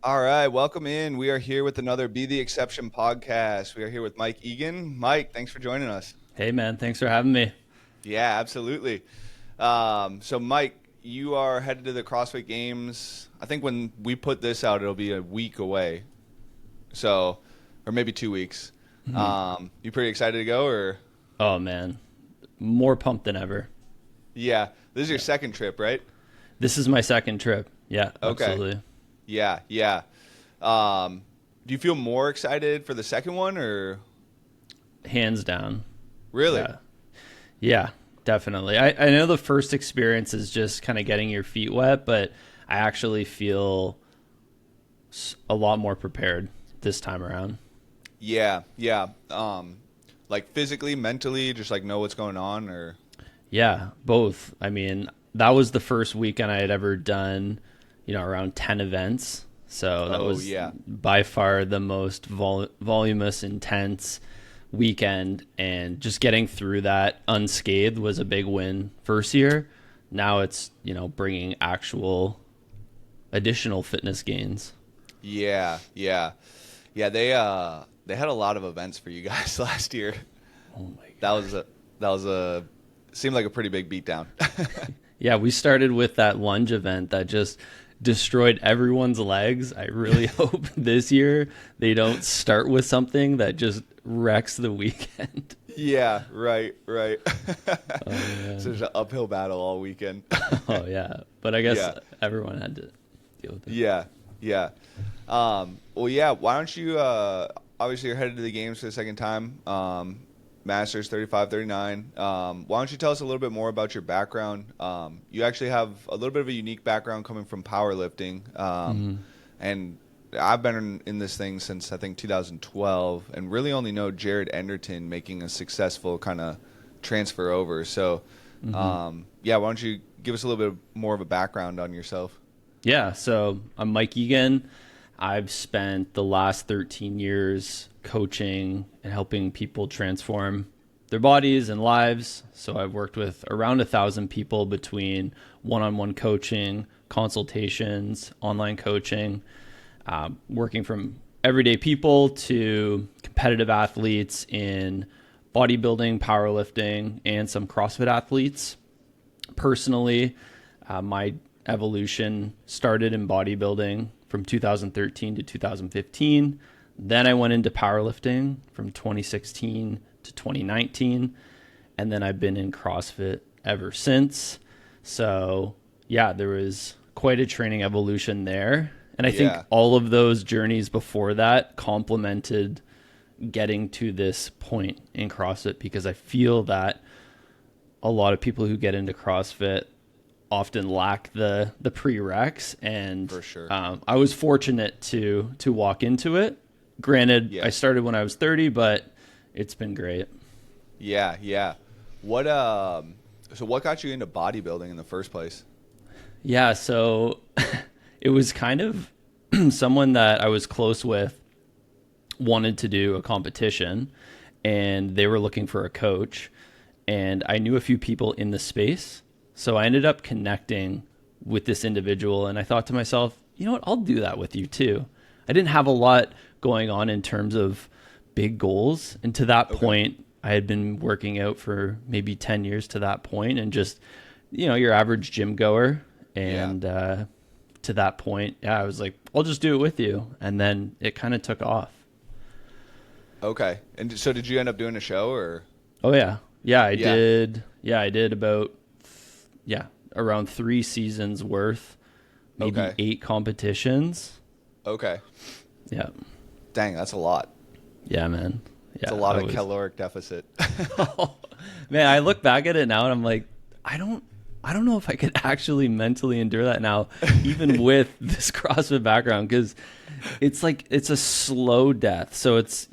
All right, welcome in. We are here with another Be the Exception podcast. We are here with Mike Egan. Mike, thanks for joining us. Hey man, thanks for having me. Yeah, absolutely. So Mike, you are headed to the CrossFit Games. I think when we put this out, it'll be a week away. So, or maybe 2 weeks. You pretty excited to go, or? Oh man, more pumped than ever. Yeah, this is your second trip, right? This is my second trip. Yeah, Okay. absolutely. Yeah, yeah. Do you feel more excited for the second one, or Hands down. really? Yeah. Yeah, definitely. I know the first experience is just kind of getting your feet wet, but I actually feel a lot more prepared this time around. Yeah, yeah. Like physically, mentally, just like know what's going on, or Yeah, both. I mean, that was the first weekend I had ever done, around 10 events. So that was yeah, by far the most voluminous, intense weekend. And just getting through that unscathed was a big win first year. Now it's, bringing actual additional fitness gains. yeah, yeah, yeah. They had a lot of events for you guys last year. Oh my That God. was a seemed like a pretty big beatdown. Yeah, we started with that lunge event that just destroyed everyone's legs. I really hope this year they don't start with something that just wrecks the weekend. Yeah, right, right. Oh So man. there's an uphill battle all weekend. Oh yeah. But I guess Yeah, everyone had to deal with it. yeah, yeah. Well, yeah. Why don't you? Obviously, you're headed to the games for the second time. Masters 35, 39. Why don't you tell us a little bit more about your background? You actually have a little bit of a unique background coming from powerlifting. Hmm. And I've been in this thing since I think 2012 and really only know Jared Enderton making a successful kind of transfer over. So, Hmm. yeah, why don't you give us a little bit more of a background on yourself? Yeah, so I'm Mike Egan. I've spent the last 13 years coaching and helping people transform their bodies and lives. So I've worked with around 1,000 people between one-on-one coaching, consultations, online coaching, working from everyday people to competitive athletes in bodybuilding, powerlifting, and some CrossFit athletes. Personally, my evolution started in bodybuilding from 2013 to 2015. Then I went into powerlifting from 2016 to 2019. And then I've been in CrossFit ever since. So, yeah, there was quite a training evolution there. And I think Yeah. all of those journeys before that complemented getting to this point in CrossFit because I feel that a lot of people who get into CrossFit often lack the prereqs, and For sure. I was fortunate to walk into it. Granted, Yeah. I started when I was 30, but it's been great. Yeah, yeah. What so what got you into bodybuilding in the first place? Yeah, so it was kind of someone that I was close with wanted to do a competition, and they were looking for a coach, and I knew a few people in the space. So I ended up connecting with this individual, and I thought to myself, you know what, I'll do that with you too. I didn't have a lot going on in terms of big goals. And to that Okay. point, I had been working out for maybe 10 years to that point and just, your average gym goer. Yeah. And to that point, yeah, I was like, I'll just do it with you. And then it kind of took off. Okay. And so did you end up doing a show, or? Oh, yeah. Yeah, I Yeah. did. Yeah, I did about, yeah, around 3 seasons worth, maybe Okay. 8 competitions. Okay. Yeah. Dang, that's a lot. Yeah, man. It's Yeah, a lot I of was. caloric deficit. Man, I look back at it now and I'm like, I don't I don't know if I could actually mentally endure that now, even with this CrossFit background, because it's like it's a slow death. So it's,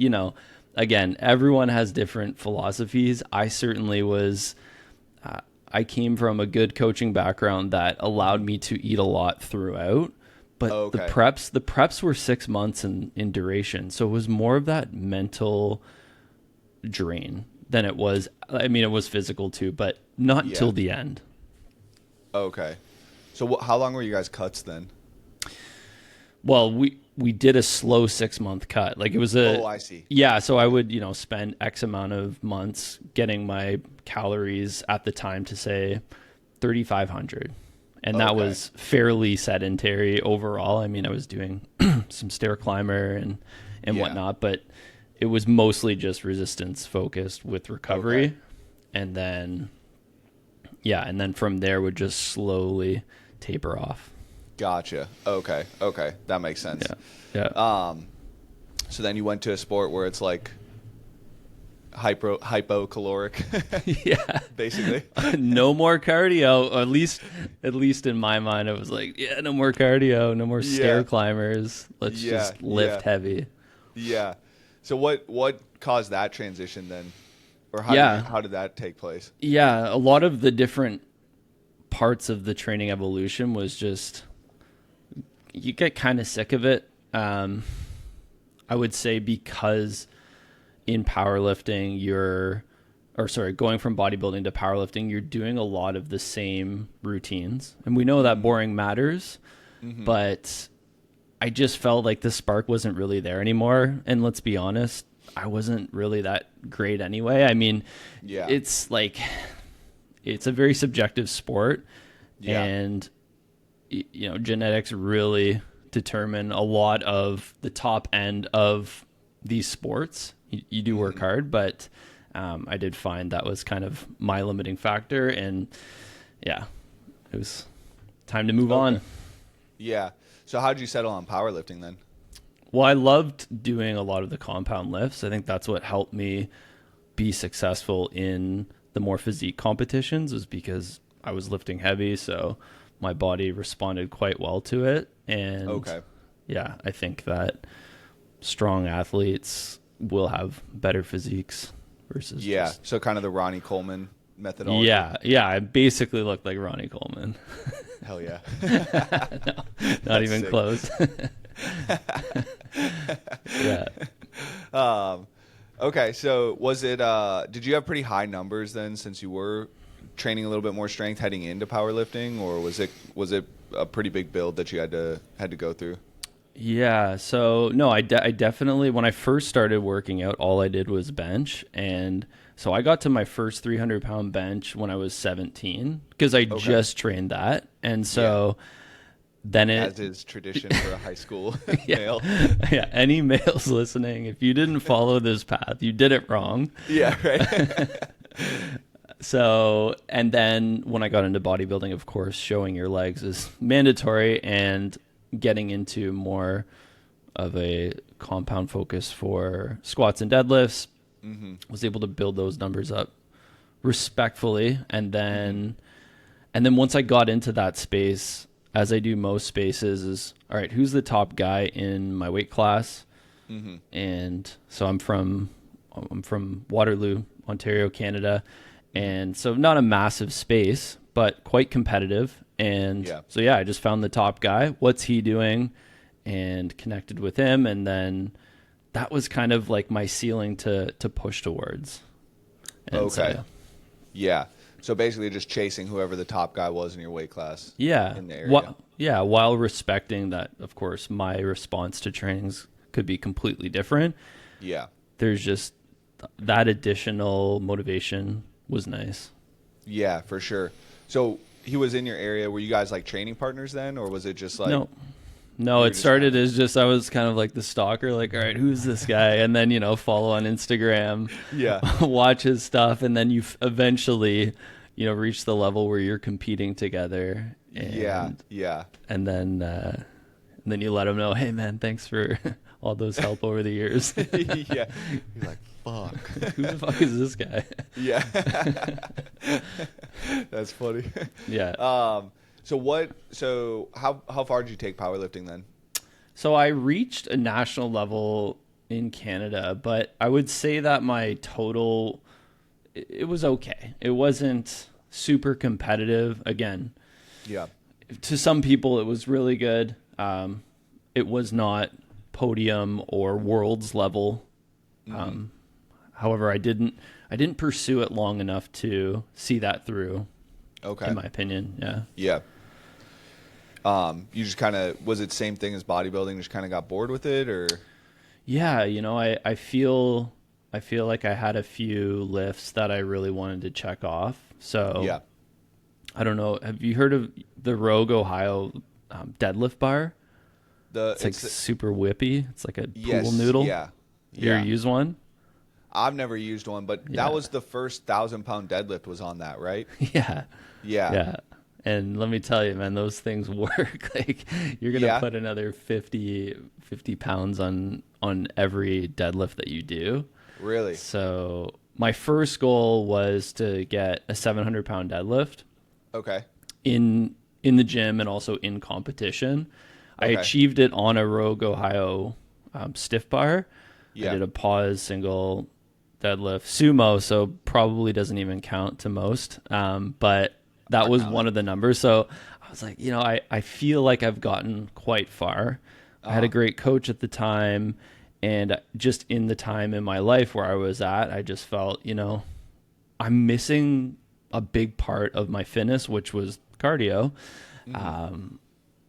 again, everyone has different philosophies. I certainly was I came from a good coaching background that allowed me to eat a lot throughout. But the Okay. preps were 6 months in duration. So it was more of that mental drain than it was. I mean, it was physical too, but not Yeah. until the end. Okay. So how long were you guys cuts then? Well, we did a slow 6 month cut. Like it was Oh, I see. yeah. So I would, spend X amount of months getting my calories at the time to say 3,500. And that Okay. was fairly sedentary overall. I mean, I was doing some stair climber and Yeah. whatnot, but it was mostly just resistance focused with recovery. Okay. And then, yeah. And then from there would just slowly taper off. Gotcha. Okay. Okay. That makes sense. Yeah. Yeah. So then you went to a sport where it's like hypocaloric, Yeah. basically. No more cardio. Or at least in my mind, it was like, yeah, no more cardio, no more stair Yeah. climbers. Let's Yeah, just lift yeah. heavy. Yeah. So what caused that transition then? Or Yeah. how did that take place? Yeah, a lot of the different parts of the training evolution was just you get kind of sick of it. I would say because in powerlifting, going from bodybuilding to powerlifting, you're doing a lot of the same routines. And we know that boring matters, but I just felt like the spark wasn't really there anymore. And let's be honest, I wasn't really that great anyway. I mean, Yeah. it's like, it's a very subjective sport. Yeah. And, genetics really determine a lot of the top end of these sports. You do work hard, but I did find that was kind of my limiting factor. And yeah, it was time to move on. Yeah. So how did you settle on powerlifting then? Well, I loved doing a lot of the compound lifts. I think that's what helped me be successful in the more physique competitions, was because I was lifting heavy. So my body responded quite well to it. And Okay. yeah, I think that strong athletes will have better physiques versus Yeah. So kind of the Ronnie Coleman methodology. yeah, I basically looked like Ronnie Coleman. Hell yeah. Not even sick. close. Yeah. Okay. So was it, did you have pretty high numbers then, since you were training a little bit more strength heading into powerlifting, or was it a pretty big build that you had to go through? Yeah, so no, I definitely, when I first started working out, all I did was bench. And so I got to my first 300-pound bench when I was 17 because I just trained that. And so then As is tradition for a high school yeah, male. yeah, any males listening, if you didn't follow this path, you did it wrong. Yeah, right. So, and then when I got into bodybuilding, of course, showing your legs is mandatory, and getting into more of a compound focus for squats and deadlifts, was able to build those numbers up respectfully. And then once I got into that space, as I do most spaces, is all right, who's the top guy in my weight class? And so I'm from Waterloo, Ontario, Canada. And so not a massive space, but quite competitive. And so, yeah, I just found the top guy. What's he doing? And connected with him. And then that was kind of like my ceiling to push towards. And Okay. So, Yeah. So basically just chasing whoever the top guy was in your weight class. yeah. In the area. While respecting that, of course, my response to trainings could be completely different. Yeah. There's just that additional motivation was nice. Yeah, for sure. So he was in your area. Were you guys like training partners then, or was it just like? No, it started as just, I was kind of like the stalker, like, all right, who's this guy? And then, follow on Instagram, watch his stuff. And then you eventually, reach the level where you're competing together. And, yeah. And then you let him know, hey man, thanks for all those help over the years. Yeah. You're like, fuck. Who the fuck is this guy? Yeah. That's funny. Yeah. So how far did you take powerlifting then? So I reached a national level in Canada, but I would say that my total, it was okay. It wasn't super competitive. Again, Yeah. to some people it was really good. It was not podium or worlds level. However, I didn't pursue it long enough to see that through. Okay. In my opinion, yeah. Yeah. You just kind of, was it same thing as bodybuilding? Just kind of got bored with it, or? Yeah, I feel like I had a few lifts that I really wanted to check off. So Yeah. I don't know. Have you heard of the Rogue Ohio deadlift bar? It's like super whippy. It's like a pool noodle. Yeah. You ever use one? I've never used one, but Yeah. that was the first 1,000-pound deadlift was on that, right? Yeah. Yeah. Yeah. And let me tell you, man, those things work. Like you're going to Yeah. put another 50 pounds on every deadlift that you do. Really? So my first goal was to get a 700-pound deadlift Okay. in the gym and also in competition. I Okay. achieved it on a Rogue Ohio stiff bar. Yeah. I did a pause, single, deadlift, sumo, so probably doesn't even count to most. But that was one of the numbers. So I was like, I feel like I've gotten quite far. I had a great coach at the time. And just in the time in my life where I was at, I just felt, I'm missing a big part of my fitness, which was cardio.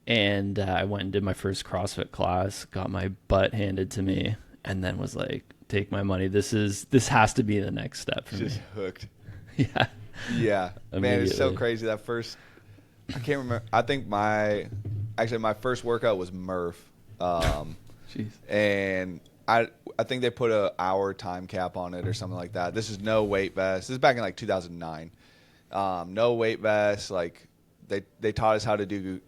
And I went and did my first CrossFit class, got my butt handed to me, and then was like, take my money. This has to be the next step for Just me. hooked. Yeah. Yeah. Man, it's so Immediately. crazy. That first, I can't remember. I think my first workout was Murph. Jeez. And I think they put a hour time cap on it or something like that. This is no weight vest. This is back in like 2009. No weight vest. Like they taught us how to do.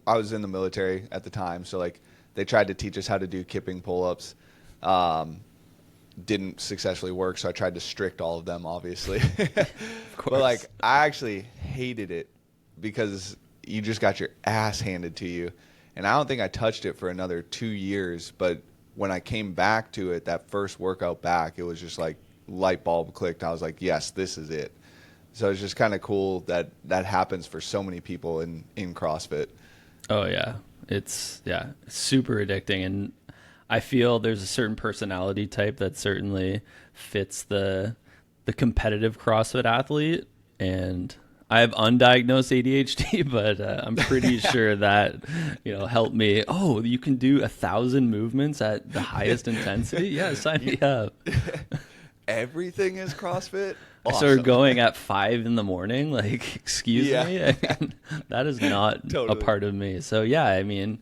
I was in the military at the time, so like they tried to teach us how to do kipping pull-ups. Didn't successfully work, so I tried to strict all of them, obviously. Of course. But like I actually hated it because you just got your ass handed to you. And I don't think I touched it for another 2 years. But when I came back to it, that first workout back, it was just like light bulb clicked. I was like, yes, this is it. So it's just kind of cool that that happens for so many people in CrossFit. Oh yeah. It's super addicting. And I feel there's a certain personality type that certainly fits the competitive CrossFit athlete. And I have undiagnosed ADHD, but I'm pretty sure that, helped me. Oh, you can do 1,000 movements at the highest intensity? Yeah, sign me up. Everything is CrossFit? I started going at 5 a.m. Like, excuse me? I mean, that is not Totally. a part of me. So, yeah, I mean,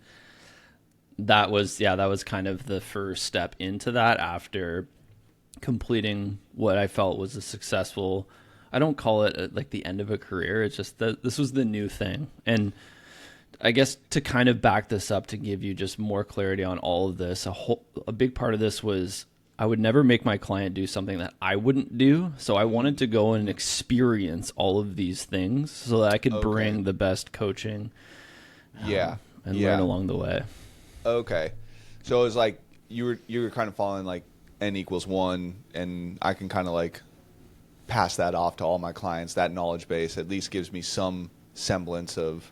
that was kind of the first step into that after completing what I felt was a successful, I don't call it like the end of a career. It's just that this was the new thing. And I guess to kind of back this up, to give you just more clarity on all of this, a big part of this was I would never make my client do something that I wouldn't do. So I wanted to go and experience all of these things so that I could bring the best coaching and learn along the way. Okay. So it was like you were kind of following like N=1, and I can kind of like pass that off to all my clients. That knowledge base at least gives me some semblance of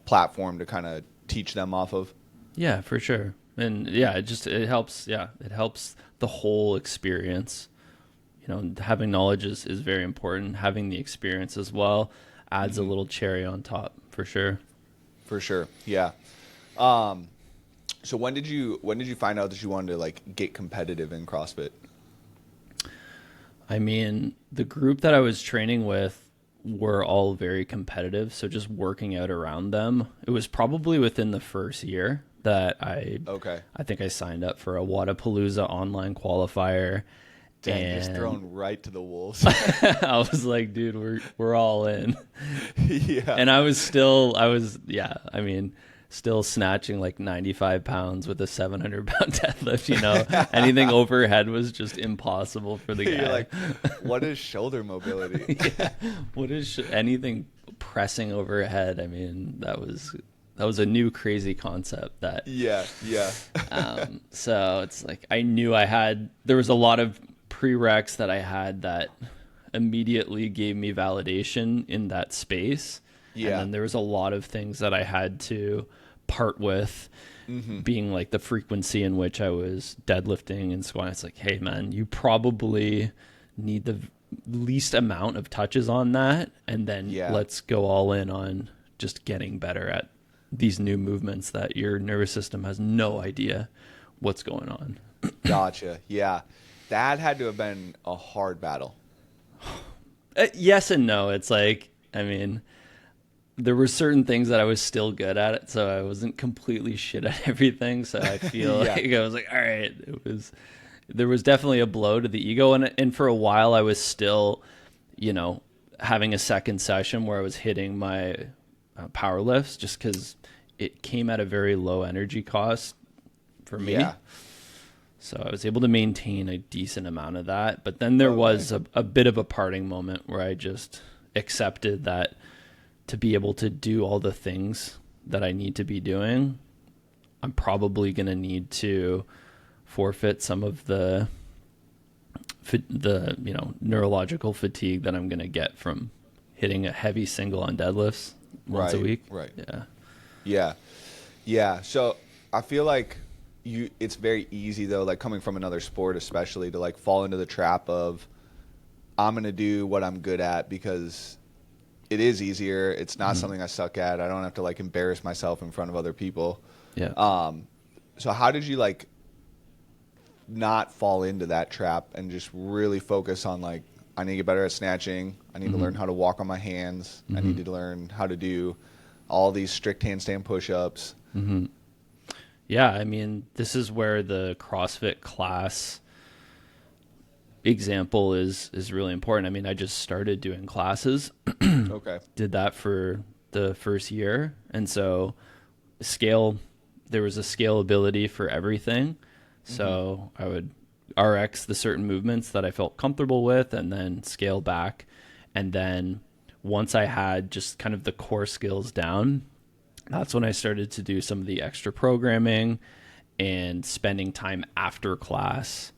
platform to kind of teach them off of. Yeah, for sure. And yeah, it helps. Yeah, it helps the whole experience. Having knowledge is very important. Having the experience as well adds a little cherry on top, for sure. For sure. Yeah. So when did you find out that you wanted to like get competitive in CrossFit? I mean, the group that I was training with were all very competitive, so just working out around them. It was probably within the first year that I think I signed up for a Wadapalooza online qualifier. Dang, just thrown right to the wolves. I was like, dude, we're all in. Yeah. And still snatching like 95 pounds with a 700-pound deadlift, anything overhead was just impossible for the guy. You're like, what is shoulder mobility? Yeah. What is anything pressing overhead? I mean, that was a new crazy concept that. Yeah. So it's like, I knew there was a lot of prereqs that I had that immediately gave me validation in that space. Yeah. And then there was a lot of things that I had to part with, being like the frequency in which I was deadlifting and squatting. It's like, hey man, you probably need the least amount of touches on that, and then let's go all in on just getting better at these new movements that your nervous system has no idea what's going on. Gotcha. Yeah. That had to have been a hard battle. Yes and no. It's like, I mean, there were certain things that I was still good at it, so I wasn't completely shit at everything. So I feel Yeah. like I was like, all right, there was definitely a blow to the ego, and for a while I was still, having a second session where I was hitting my power lifts just because it came at a very low energy cost for me. Yeah. So I was able to maintain a decent amount of that. But then there was a bit of a parting moment where I just accepted that to be able to do all the things that I need to be doing, I'm probably going to need to forfeit some of the neurological fatigue that I'm going to get from hitting a heavy single on deadlifts once a week. Right. Yeah. Yeah. Yeah. So I feel like it's very easy though, like coming from another sport, especially to like fall into the trap of I'm going to do what I'm good at because it is easier. It's not something I suck at. I don't have to like embarrass myself in front of other people. Yeah. So how did you like not fall into that trap and just really focus on like, I need to get better at snatching. I need to learn how to walk on my hands. I need to learn how to do all these strict handstand push-ups. Yeah, I mean, this is where the CrossFit class example is really important. I mean, I just started doing classes. Okay. Did that for the first year. And so there was a scalability for everything. So I would RX the certain movements that I felt comfortable with and then scale back. And then once I had just kind of the core skills down, that's when I started to do some of the extra programming and spending time after class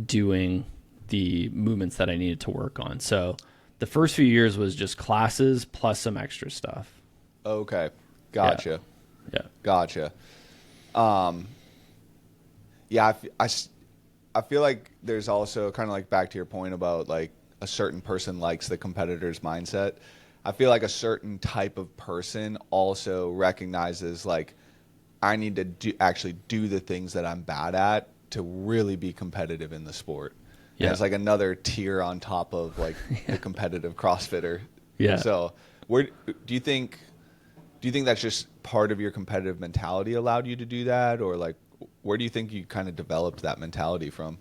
doing the movements that I needed to work on. So the first few years was just classes plus some extra stuff. Okay. Gotcha. Yeah. Gotcha. Yeah, I feel like there's also kind of like back to your point about like a certain person likes the competitor's mindset. I feel like a certain type of person also recognizes like I need to actually do the things that I'm bad at to really be competitive in the sport. Yeah. And it's like another tier on top of like the competitive CrossFitter. Yeah. So where do you think that's just part of your competitive mentality allowed you to do that, or like where do you think you kind of developed that mentality from?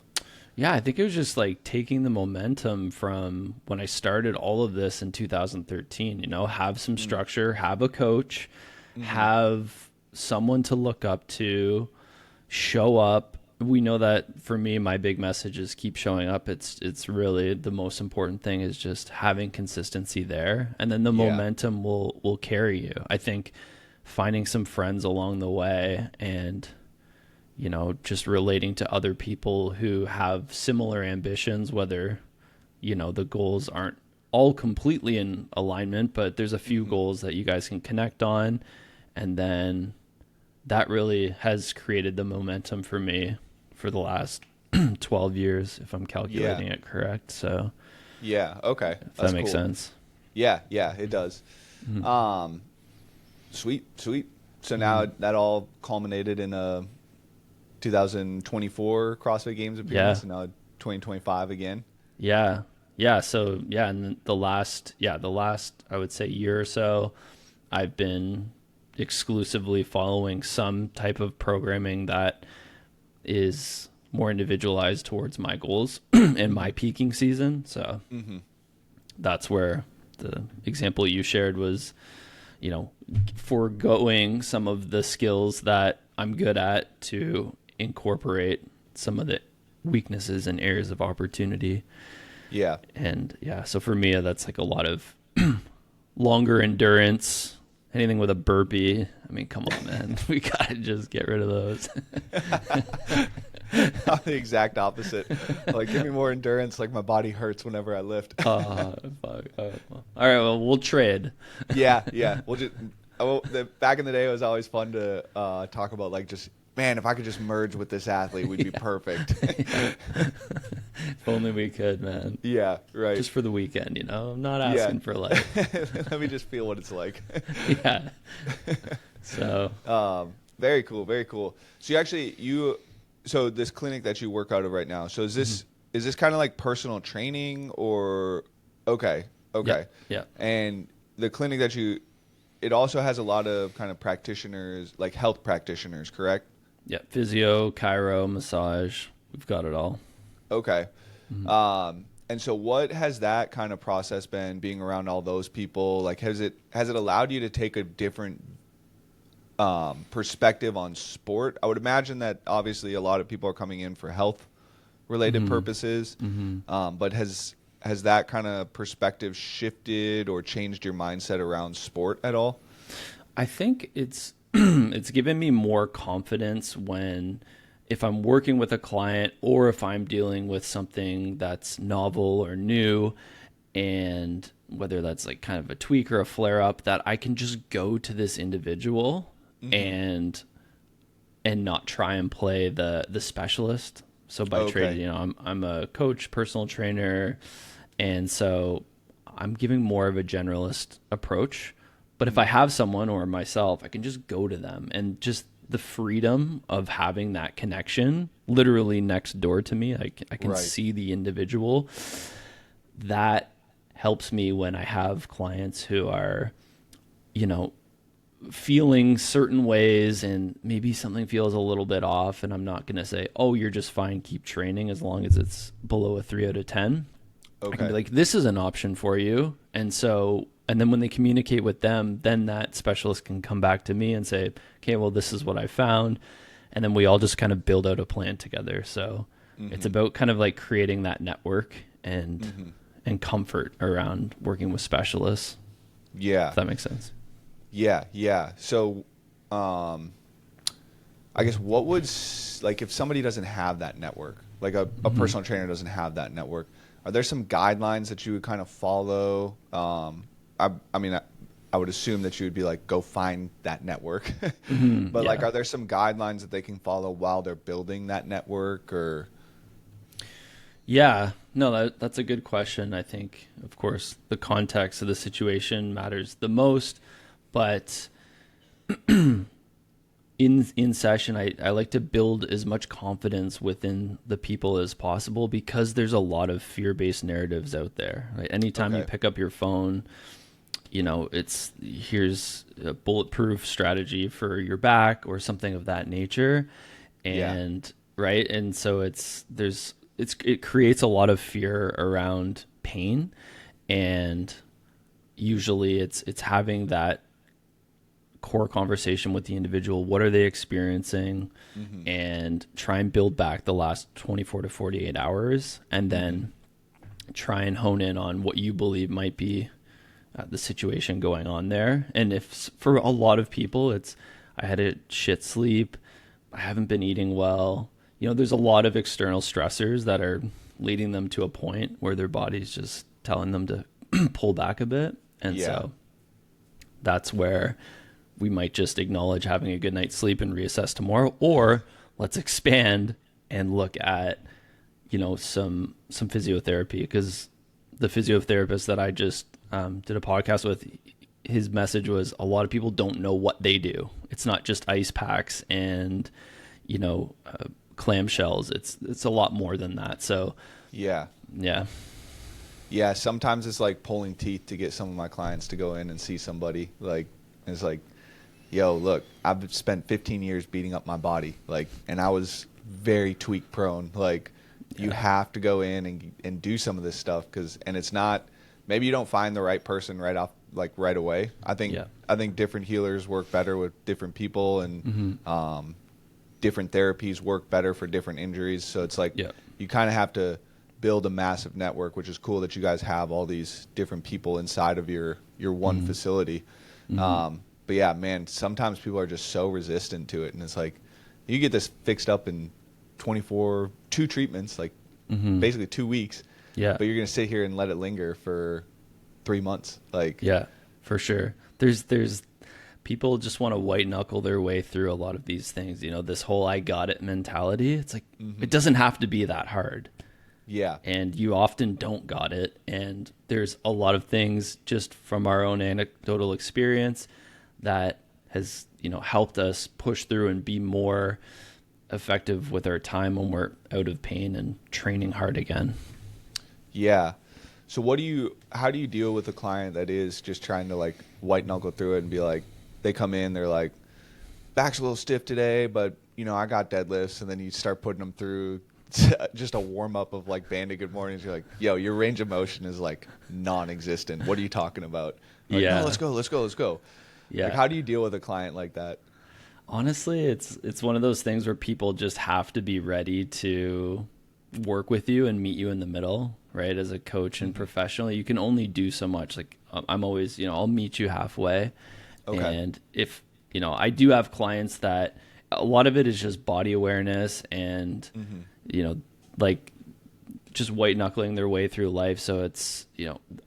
Yeah, I think it was just like taking the momentum from when I started all of this in 2013, have some structure, have a coach, have someone to look up to, show up. We know that for me, my big message is keep showing up. It's really the most important thing is just having consistency there. And then the momentum will carry you. I think finding some friends along the way and just relating to other people who have similar ambitions, whether, the goals aren't all completely in alignment, but there's a few goals that you guys can connect on. And then that really has created the momentum for me for the last 12 years, if I'm calculating it correct. So yeah. Okay. If that makes sense. Yeah. Yeah, it does. Sweet. So now that all culminated in a 2024 CrossFit Games appearance, and now 2025 again. Yeah. So and the last I would say year or so, I've been exclusively following some type of programming that is more individualized towards my goals and my peaking season. So that's where the example you shared was, foregoing some of the skills that I'm good at to incorporate some of the weaknesses and areas of opportunity. Yeah. And so for me, that's like a lot of longer endurance, anything with a burpee. I mean, come on, man. We got to just get rid of those. I'm the exact opposite. Like, give me more endurance. Like, my body hurts whenever I lift. Fuck. All right, well, we'll trade. Yeah. We'll just. Back in the day, it was always fun to talk about, like, just, man, if I could just merge with this athlete, we'd be perfect. If only we could, man. Yeah, right. Just for the weekend, you know. I'm not Yeah. asking for like, Let me just feel what it's like. yeah. So, Very cool, very cool. So so this clinic that you work out of right now, so is this kind of like personal training or okay, okay. yeah. And the clinic that it also has a lot of kind of practitioners, like health practitioners, correct? Yeah, physio, chiro, massage. We've got it all. Okay. And so what has that kind of process been being around all those people? Like has it allowed you to take a different perspective on sport? I would imagine that obviously a lot of people are coming in for health related purposes. But has that kind of perspective shifted or changed your mindset around sport at all? I think it's it's given me more confidence when if I'm working with a client or if I'm dealing with something that's novel or new, and whether that's like kind of a tweak or a flare up, that I can just go to this individual and not try and play the specialist. So by trade, you know, I'm a coach, personal trainer, and so I'm giving more of a generalist approach. But if I have someone or myself, I can just go to them, and just the freedom of having that connection literally next door to me. I can see the individual. That helps me when I have clients who are, you know, feeling certain ways and maybe something feels a little bit off, and I'm not going to say, oh, you're just fine, keep training, as long as it's below a 3 out of 10. I can be like, this is an option for you. And then when they communicate with them, then that specialist can come back to me and say, okay, well, this is what I found. And then we all just kind of build out a plan together. So it's about kind of like creating that network and comfort around working with specialists. Yeah. If that makes sense. Yeah. Yeah. So, I guess what would, like, if somebody doesn't have that network, like a personal trainer doesn't have that network, are there some guidelines that you would kind of follow? I mean, I would assume that you would be like, go find that network. But like, are there some guidelines that they can follow while they're building that network or? Yeah, no, that's a good question. I think, of course, the context of the situation matters the most, but in session, I like to build as much confidence within the people as possible, because there's a lot of fear-based narratives out there. Right? Anytime you pick up your phone, you know, here's a bulletproof strategy for your back or something of that nature. And right. And so it creates a lot of fear around pain. And usually it's having that core conversation with the individual. What are they experiencing? And try and build back the last 24 to 48 hours, and then try and hone in on what you believe might be the situation going on there. And if for a lot of people I had a shit sleep, I haven't been eating well, you know, there's a lot of external stressors that are leading them to a point where their body's just telling them to pull back a bit. And so that's where we might just acknowledge having a good night's sleep and reassess tomorrow, or let's expand and look at, you know, some physiotherapy, because the physiotherapist that I just did a podcast with, his message was a lot of people don't know what they do. It's not just ice packs and, you know, clamshells. It's a lot more than that. So yeah. Sometimes it's like pulling teeth to get some of my clients to go in and see somebody. Like, it's like, yo, look, I've spent 15 years beating up my body, like, and I was very tweak prone. Like, you have to go in and do some of this stuff, and it's not, maybe you don't find the right person right away. I think different healers work better with different people, and different therapies work better for different injuries. So it's like you kind of have to build a massive network, which is cool that you guys have all these different people inside of your one facility. But yeah, man, sometimes people are just so resistant to it, and it's like you get this fixed up in 2 treatments, like basically 2 weeks. But you're gonna sit here and let it linger for 3 months. Like, yeah, for sure. There's people just want to white knuckle their way through a lot of these things. You know, this whole "I got it" mentality. It's like it doesn't have to be that hard. Yeah. and you often don't got it. And there's a lot of things just from our own anecdotal experience that has, helped us push through and be more effective with our time when we're out of pain and training hard again. Yeah. So how do you deal with a client that is just trying to like white knuckle through it and be like, they come in, they're like, back's a little stiff today, but I got deadlifts, and then you start putting them through just a warm up of like Bandit Good Mornings. You're like, yo, your range of motion is like non-existent. What are you talking about? Like, Yeah. no, let's go. Yeah. Like, how do you deal with a client like that? Honestly, it's one of those things where people just have to be ready to work with you and meet you in the middle, right? As a coach and professional, you can only do so much. Like, I'm always, I'll meet you halfway. Okay. And if, I do have clients that a lot of it is just body awareness and, like just white knuckling their way through life. So it's,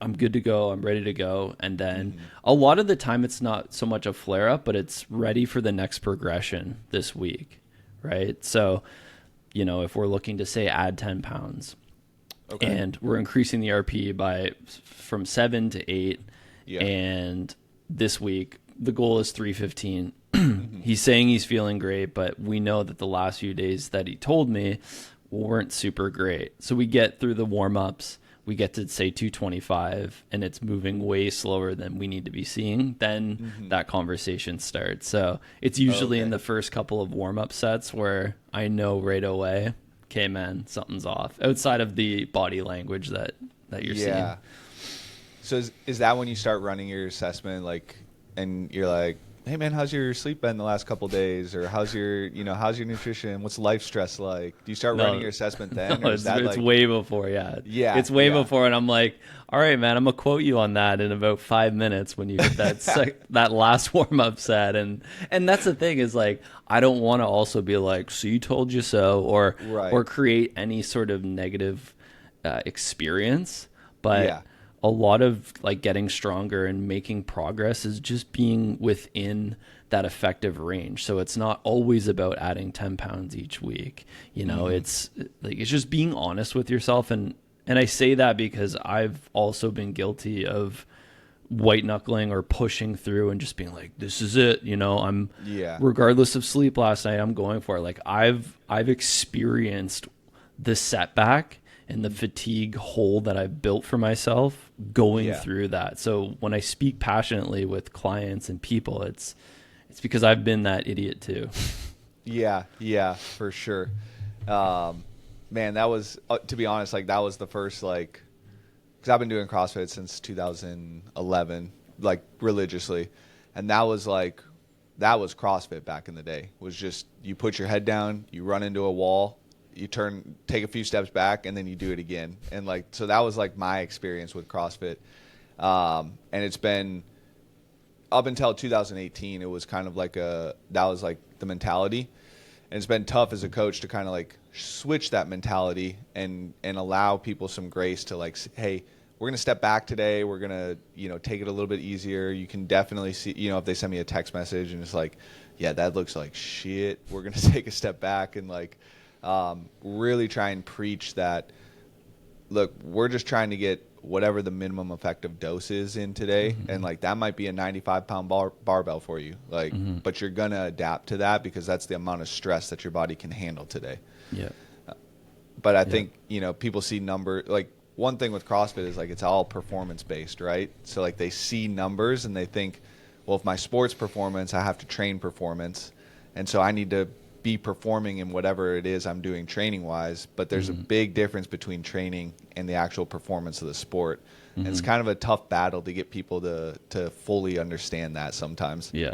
I'm good to go. I'm ready to go. And then a lot of the time it's not so much a flare up, but it's ready for the next progression this week. Right. So, if we're looking to say add 10 pounds and we're increasing the RP from 7 to 8. Yeah. And this week the goal is 315. He's saying he's feeling great, but we know that the last few days that he told me weren't super great. So we get through the warm-ups, we get to say 225, and it's moving way slower than we need to be seeing. Then that conversation starts. So it's usually in the first couple of warm-up sets where I know right away, okay, man, something's off. Outside of the body language that you're seeing. So is that when you start running your assessment, like, and you're like, hey man, how's your sleep been the last couple of days, or how's your nutrition? What's life stress like? Do you start running your assessment then? No, or is that it's way before, It's way yeah. before, and I'm like, all right, man, I'm gonna quote you on that in about 5 minutes when you hit that that last warm up set, and that's the thing is like I don't want to also be like, so you told you so, or create any sort of negative experience, but. A lot of like getting stronger and making progress is just being within that effective range. So it's not always about adding 10 pounds each week. It's like, it's just being honest with yourself. And I say that because I've also been guilty of white knuckling or pushing through and just being like, this is it. I'm regardless of sleep last night, I'm going for it. Like I've experienced the setback and the fatigue hole that I built for myself going through that. So when I speak passionately with clients and people, it's because I've been that idiot too. Yeah, for sure. Man, that was, to be honest, like that was the first, like, because I've been doing CrossFit since 2011, like religiously. And that was CrossFit back in the day. It was just, you put your head down, you run into a wall, you take a few steps back, and then you do it again. And like, so that was like my experience with CrossFit. And it's been up until 2018, it was kind of like that was like the mentality. And it's been tough as a coach to kind of like switch that mentality and allow people some grace to like, hey, we're going to step back today. We're going to, take it a little bit easier. You can definitely see, if they send me a text message and it's like, yeah, that looks like shit, we're going to take a step back and like, really try and preach that, look, we're just trying to get whatever the minimum effective dose is in today. And like, that might be a 95-pound barbell for you. Like, but you're going to adapt to that because that's the amount of stress that your body can handle today. Yeah. But I think, people see like one thing with CrossFit is like, it's all performance based, right? So like they see numbers and they think, well, if my sports performance, I have to train performance. And so I need to be performing in whatever it is I'm doing training wise, but there's a big difference between training and the actual performance of the sport. And it's kind of a tough battle to get people to fully understand that sometimes. Yeah,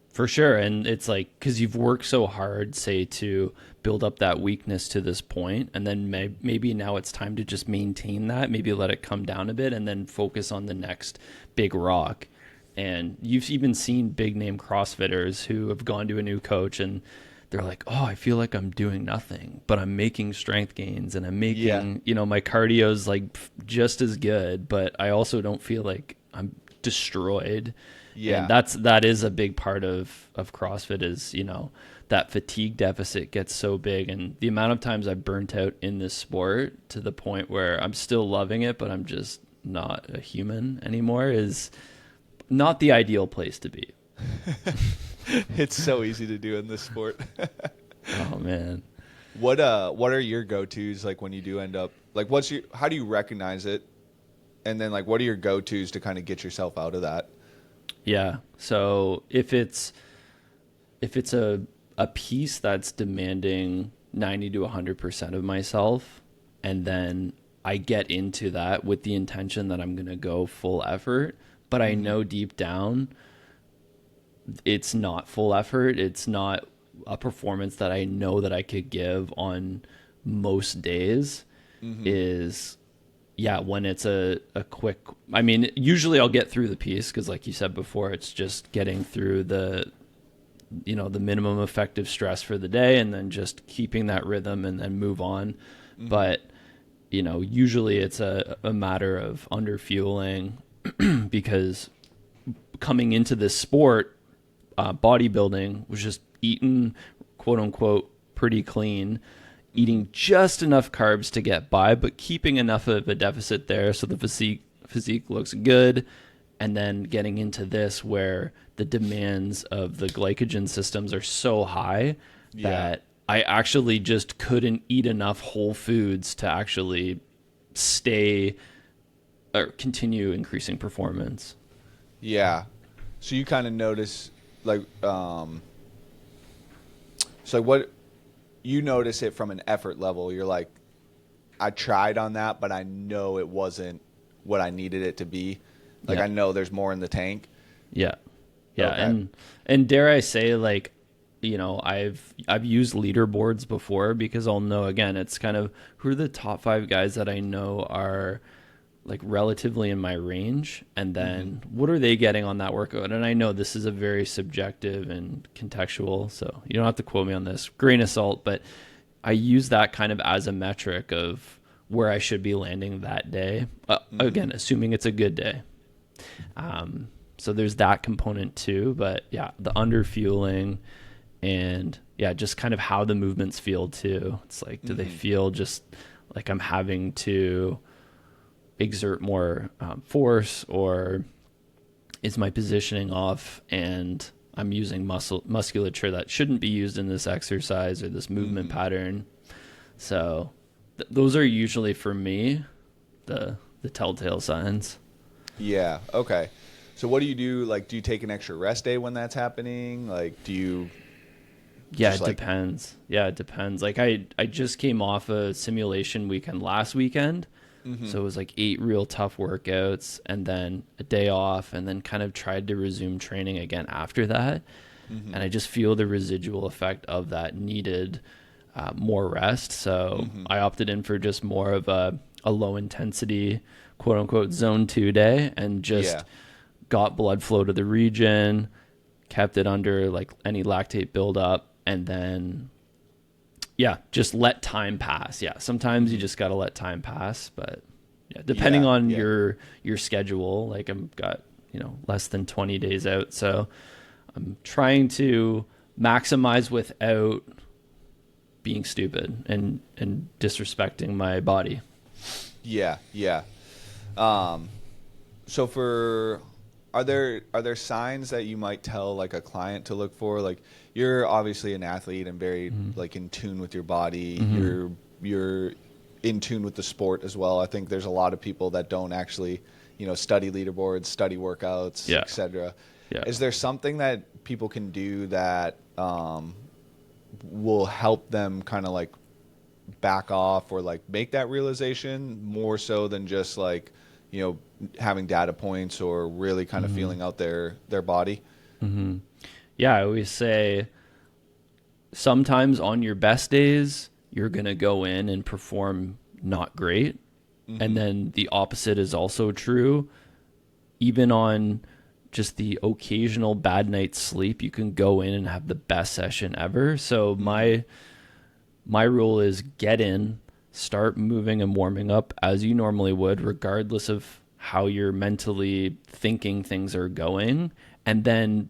for sure. And it's like, because you've worked so hard, say, to build up that weakness to this point, and then maybe now it's time to just maintain that, maybe let it come down a bit and then focus on the next big rock. And you've even seen big name CrossFitters who have gone to a new coach and they're like, oh, I feel like I'm doing nothing, but I'm making strength gains and I'm making, my cardio's like just as good, but I also don't feel like I'm destroyed. Yeah. And that is a big part of CrossFit is, that fatigue deficit gets so big, and the amount of times I burnt out in this sport to the point where I'm still loving it, but I'm just not a human anymore, is not the ideal place to be. It's so easy to do in this sport. Oh man. What are your go-tos like when you do end up like how do you recognize it? And then like what are your go-tos to kind of get yourself out of that? Yeah. So if it's a piece that's demanding 90 to 100% of myself, and then I get into that with the intention that I'm going to go full effort, but I know deep down it's not full effort. It's not a performance that I know that I could give on most days. Is when it's a quick, I mean, usually I'll get through the piece because like you said before, it's just getting through the minimum effective stress for the day and then just keeping that rhythm and then move on. But, usually it's a matter of under fueling because coming into this sport, bodybuilding was just eating, quote unquote, pretty clean, eating just enough carbs to get by, but keeping enough of a deficit there so the physique looks good. And then getting into this where the demands of the glycogen systems are so high that I actually just couldn't eat enough whole foods to actually stay or continue increasing performance. Yeah. So you kind of notice like so what you notice it from an effort level. You're like, I tried on that, but I know it wasn't what I needed it to be. Like I know there's more in the tank. Yeah. Okay. And dare I say, like, I've used leaderboards before because I'll know, again, it's kind of who are the top 5 guys that I know are like relatively in my range, and then what are they getting on that workout? And I know this is a very subjective and contextual, so you don't have to quote me on this, grain of salt, but I use that kind of as a metric of where I should be landing that day. Again, assuming it's a good day. So there's that component too, but yeah, the under fueling and just kind of how the movements feel too. It's like, do they feel just like I'm having to exert more force, or is my positioning off and I'm using musculature that shouldn't be used in this exercise or this movement pattern? So those are usually for me the telltale signs. Yeah. Okay. So what do you do? Like, do you take an extra rest day when that's happening? Like, do you? Yeah, it depends. Yeah, it depends. Like I just came off a simulation weekend last weekend. So it was like 8 real tough workouts and then a day off, and then kind of tried to resume training again after that. And I just feel the residual effect of that needed more rest. So I opted in for just more of a low intensity, quote unquote, zone 2 day, and just got blood flow to the region, kept it under like any lactate buildup, and then just let time pass. Yeah, sometimes you just got to let time pass, but depending on your schedule, like I've got, less than 20 days out, so I'm trying to maximize without being stupid and disrespecting my body. Yeah. So are there signs that you might tell like a client to look for? Like, you're obviously an athlete and very like in tune with your body. You're in tune with the sport as well. I think there's a lot of people that don't actually, study leaderboards, study workouts, etc. Yeah. Is there something that people can do that will help them kind of like back off or like make that realization more so than just like, having data points or really kind of feeling out their body? Yeah, I always say sometimes on your best days, you're going to go in and perform not great. And then the opposite is also true. Even on just the occasional bad night's sleep, you can go in and have the best session ever. So my rule is get in, start moving and warming up as you normally would, regardless of how you're mentally thinking things are going, and then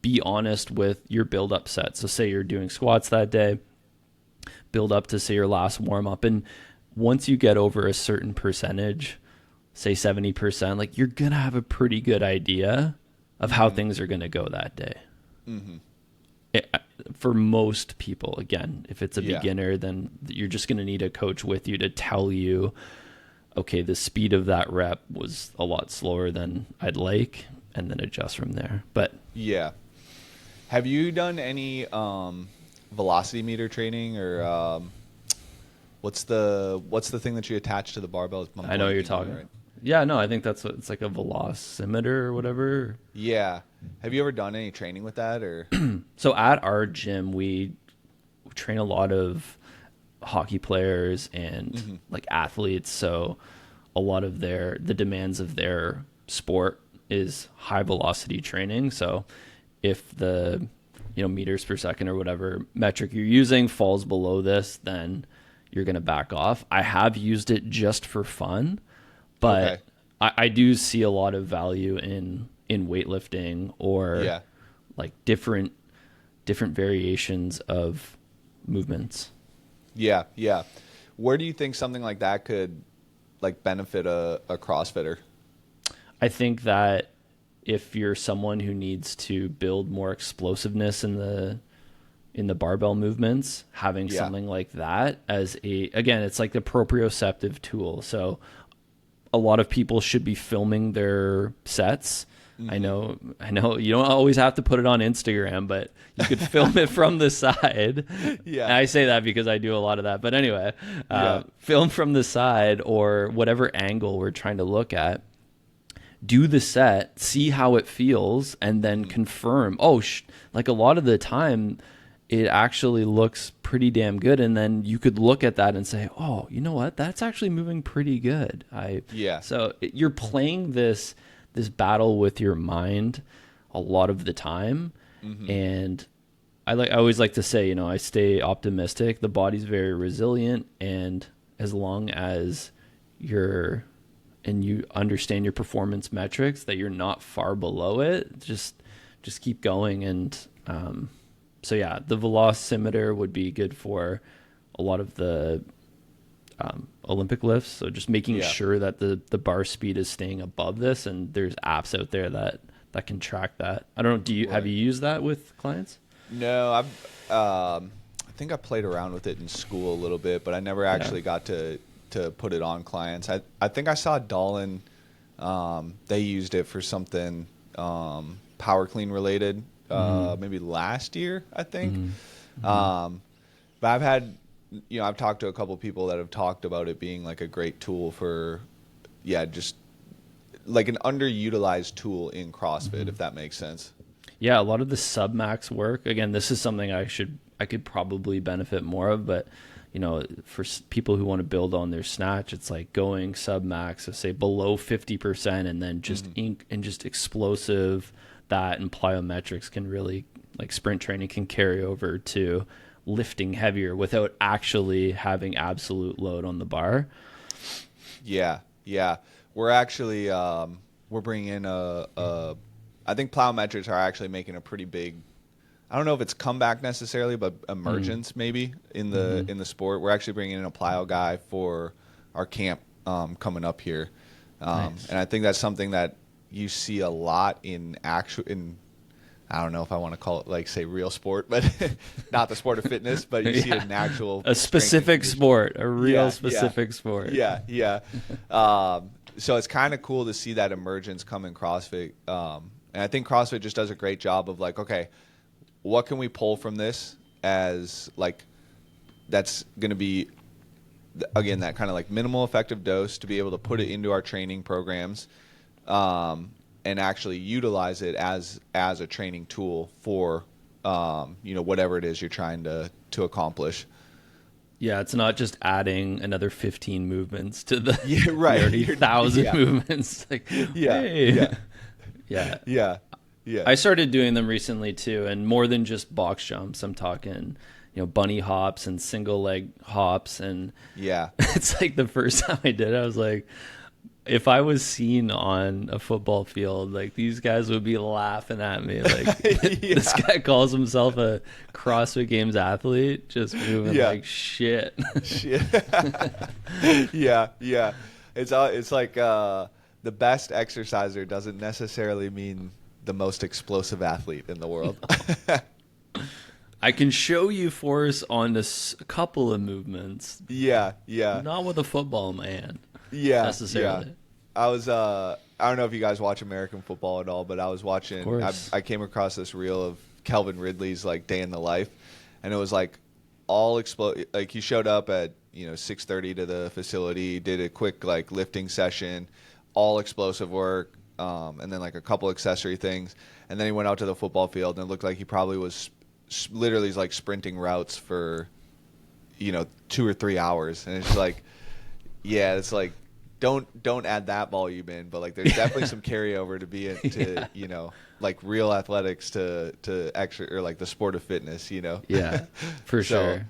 be honest with your build up set. So say you're doing squats that day, build up to say your last warm up. And once you get over a certain percentage, say 70%, like you're going to have a pretty good idea of how things are going to go that day. For most people, again, if it's a beginner, then you're just going to need a coach with you to tell you, okay, the speed of that rep was a lot slower than I'd like, and then adjust from there. But yeah. Have you done any velocity meter training, or what's the thing that you attach to the barbell? I know what you're talking about. Right? Yeah, no, I think that's what it's like, a velocimeter or whatever. Yeah. Have you ever done any training with that, or? So at our gym, we train a lot of hockey players and like athletes. So a lot of the demands of their sport is high velocity training. So if the, meters per second or whatever metric you're using falls below this, then you're going to back off. I have used it just for fun, but I do see a lot of value in weightlifting or like different variations of movements. Yeah. Where do you think something like that could like benefit a CrossFitter? I think that if you're someone who needs to build more explosiveness in the barbell movements, having something like that as again, it's like the proprioceptive tool. So a lot of people should be filming their sets. I know you don't always have to put it on Instagram, but you could film it from the side. Yeah. And I say that because I do a lot of that. But anyway, film from the side or whatever angle we're trying to look at. Do the set, see how it feels, and then confirm. Like a lot of the time, it actually looks pretty damn good. And then you could look at that and say, oh, you know what? That's actually moving pretty good. So you're playing this battle with your mind a lot of the time. And I always like to say, I stay optimistic. The body's very resilient. And as long as you understand your performance metrics, that you're not far below it, just keep going. And, so yeah, the velocimeter would be good for a lot of the Olympic lifts. So just making sure that the bar speed is staying above this, and there's apps out there that can track that. I don't know. Have you used that with clients? No, I think I played around with it in school a little bit, but I never actually got to put it on clients. I think I saw Dolan. They used it for something power clean related. Maybe last year, I think. But I've had, I've talked to a couple people that have talked about it being like a great tool for, just like an underutilized tool in CrossFit, if that makes sense. Yeah, a lot of the sub-max work, again, this is something I could probably benefit more of, but for people who want to build on their snatch, it's like going sub-max, so say below 50%, and then just ink and just explosive. That and plyometrics can really, like sprint training can carry over to lifting heavier without actually having absolute load on the bar. Yeah. We're actually we're bringing in I think plyometrics are actually making a pretty big, I don't know if it's comeback necessarily, but emergence maybe in the sport. We're actually bringing in a plyo guy for our camp coming up here, nice. And I think that's something that you see a lot in I don't know if I want to call it like say real sport, but not the sport of fitness, but you see it in actual a specific sport, a real specific sport. Yeah. So it's kind of cool to see that emergence come in CrossFit. And I think CrossFit just does a great job of like, okay, what can we pull from this as like, that's going to be, again, that kind of like minimal effective dose to be able to put it into our training programs. And actually utilize it as a training tool for, whatever it is you're trying to accomplish. Yeah, it's not just adding another 15 movements to the 30,000 movements. Like, Yeah. I started doing them recently too, and more than just box jumps. I'm talking, bunny hops and single leg hops, and it's like the first time I did it, I was like, if I was seen on a football field, like these guys would be laughing at me. Like this guy calls himself a CrossFit Games athlete, just moving like shit. Shit. Yeah. It's like the best exerciser doesn't necessarily mean the most explosive athlete in the world. I can show you force on a couple of movements. Yeah. Not with a football in my hand. Yeah, necessarily. Yeah. I was I don't know if you guys watch American football at all, but I was watching. I came across this reel of Calvin Ridley's like day in the life, and it was like all like he showed up at 6:30 to the facility, did a quick like lifting session, all explosive work, and then like a couple accessory things, and then he went out to the football field and it looked like he probably was literally like sprinting routes for 2 or 3 hours, and it's like, yeah, it's like don't add that volume in, but like there's definitely some carryover to be into like real athletics to extra, or like the sport of fitness, Yeah, for sure.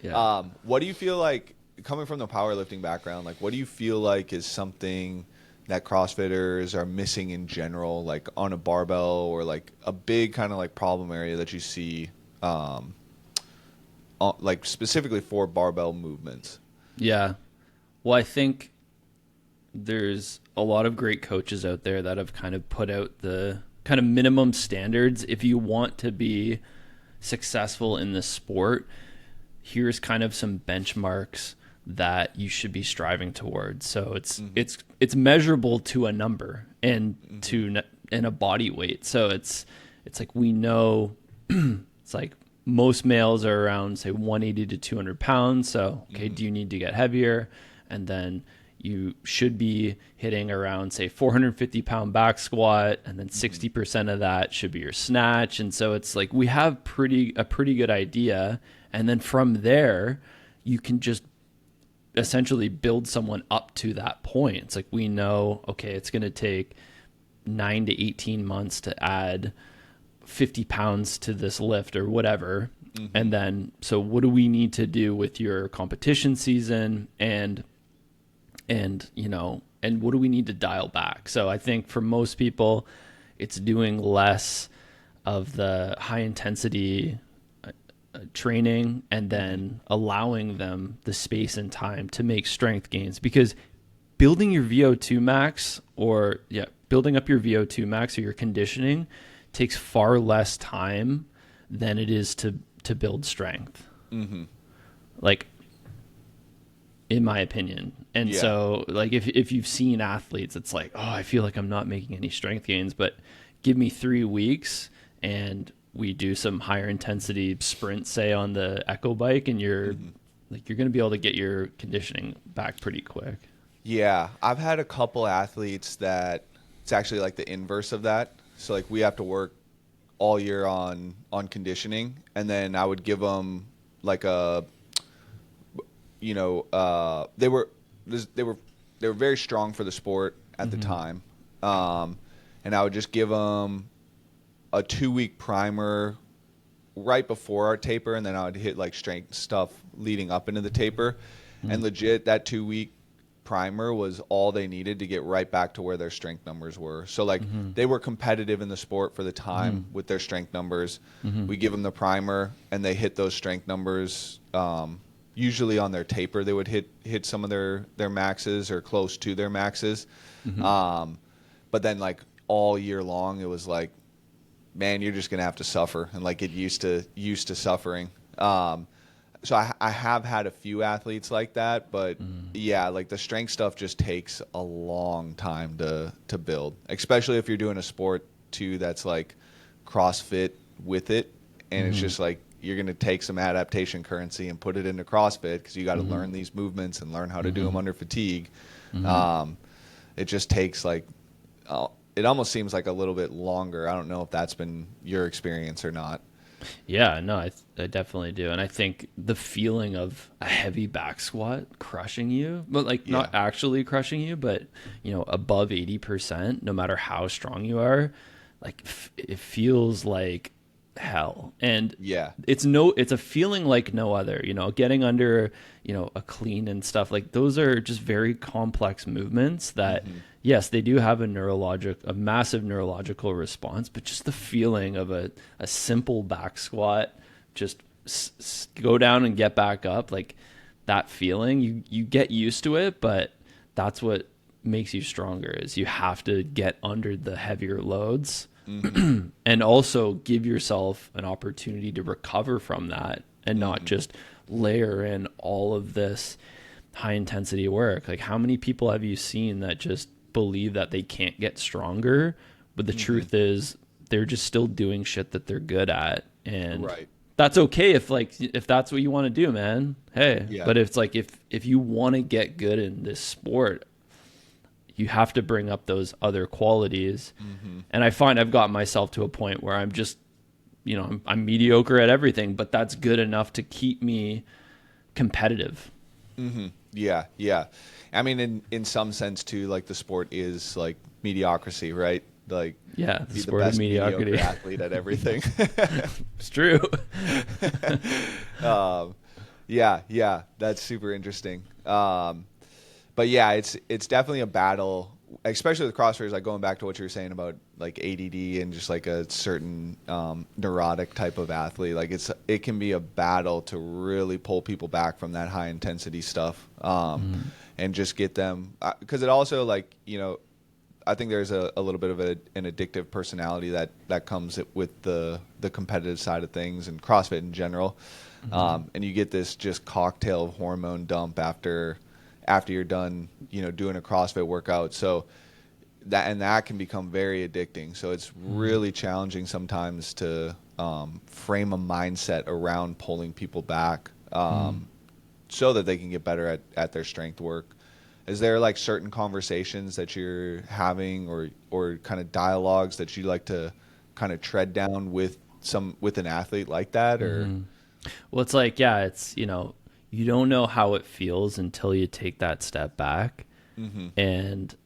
Yeah. What do you feel like, coming from the powerlifting background, like what do you feel like is something that CrossFitters are missing in general, like on a barbell, or like a big kind of like problem area that you see, like specifically for barbell movements? Yeah. Well, I think there's a lot of great coaches out there that have kind of put out the kind of minimum standards. If you want to be successful in the sport, here's kind of some benchmarks that you should be striving towards. So it's measurable to a number and and a body weight. So it's like, we know it's like most males are around say 180 to 200 pounds. So okay, do you need to get heavier? And then you should be hitting around say 450 pound back squat, and then 60% of that should be your snatch. And so it's like we have a pretty good idea, and then from there you can just essentially build someone up to that point. It's like, we know, okay, it's going to take 9 to 18 months to add 50 pounds to this lift or whatever. And then, so what do we need to do with your competition season, and what do we need to dial back? So I think for most people, it's doing less of the high intensity training, and then allowing them the space and time to make strength gains, because building your VO2 max, building up your VO2 max or your conditioning takes far less time than it is to build strength. Like, in my opinion. And so like if you've seen athletes, it's like, oh, I feel like I'm not making any strength gains, but give me 3 weeks and we do some higher intensity sprints, say on the Echo bike, and you're going to be able to get your conditioning back pretty quick. Yeah. I've had a couple athletes that it's actually like the inverse of that. So like we have to work all year on conditioning, and then I would give them like a, they were very strong for the sport at the time, and I would just give them a 2-week primer right before our taper, and then I would hit like strength stuff leading up into the taper, and legit that 2-week primer was all they needed to get right back to where their strength numbers were. So like they were competitive in the sport for the time with their strength numbers. We give them the primer and they hit those strength numbers. Usually on their taper, they would hit some of their maxes or close to their maxes. But then like all year long, it was like, man, you're just going to have to suffer, and like get used to suffering. So I have had a few athletes like that, but yeah, like the strength stuff just takes a long time to build, especially if you're doing a sport too that's like CrossFit with it, and it's just like you're going to take some adaptation currency and put it into CrossFit because you got to learn these movements and learn how to do them under fatigue. It just takes like it almost seems like a little bit longer. I don't know if that's been your experience or not. Yeah, no, I definitely do. And I think the feeling of a heavy back squat crushing you, but like not actually crushing you, but above 80%, no matter how strong you are, like it feels like hell. And Yeah. it's a feeling like no other, getting under, a clean and stuff, like those are just very complex movements that, yes, they do have a massive neurological response, but just the feeling of a simple back squat, just go down and get back up, like that feeling, you get used to it, but that's what makes you stronger, is you have to get under the heavier loads. And also give yourself an opportunity to recover from that, and not just layer in all of this high intensity work. Like, how many people have you seen that just believe that they can't get stronger, but the truth is they're just still doing shit that they're good at, and that's okay if that's what you want to do, man. Hey, but it's like if you want to get good in this sport, you have to bring up those other qualities. And I find I've gotten myself to a point where I'm just, I'm mediocre at everything, but that's good enough to keep me competitive. Yeah. I mean, in some sense too, like the sport is like mediocrity, right? Like, the be sport the best of mediocrity athlete at everything. It's true. Yeah, that's super interesting. But yeah, it's definitely a battle, especially with CrossFitters, like going back to what you were saying about like ADD and just like a certain neurotic type of athlete. Like it can be a battle to really pull people back from that high intensity stuff, and just get them, because it also, like, I think there's a little bit of an addictive personality that comes with the competitive side of things and CrossFit in general. And you get this just cocktail of hormone dump after you're done, doing a CrossFit workout. So that can become very addicting. So it's really challenging sometimes to frame a mindset around pulling people back, so that they can get better at their strength work. Is there like certain conversations that you're having or kind of dialogues that you like to kind of tread down with an athlete like that? Or Well, it's like, it's, you don't know how it feels until you take that step back. And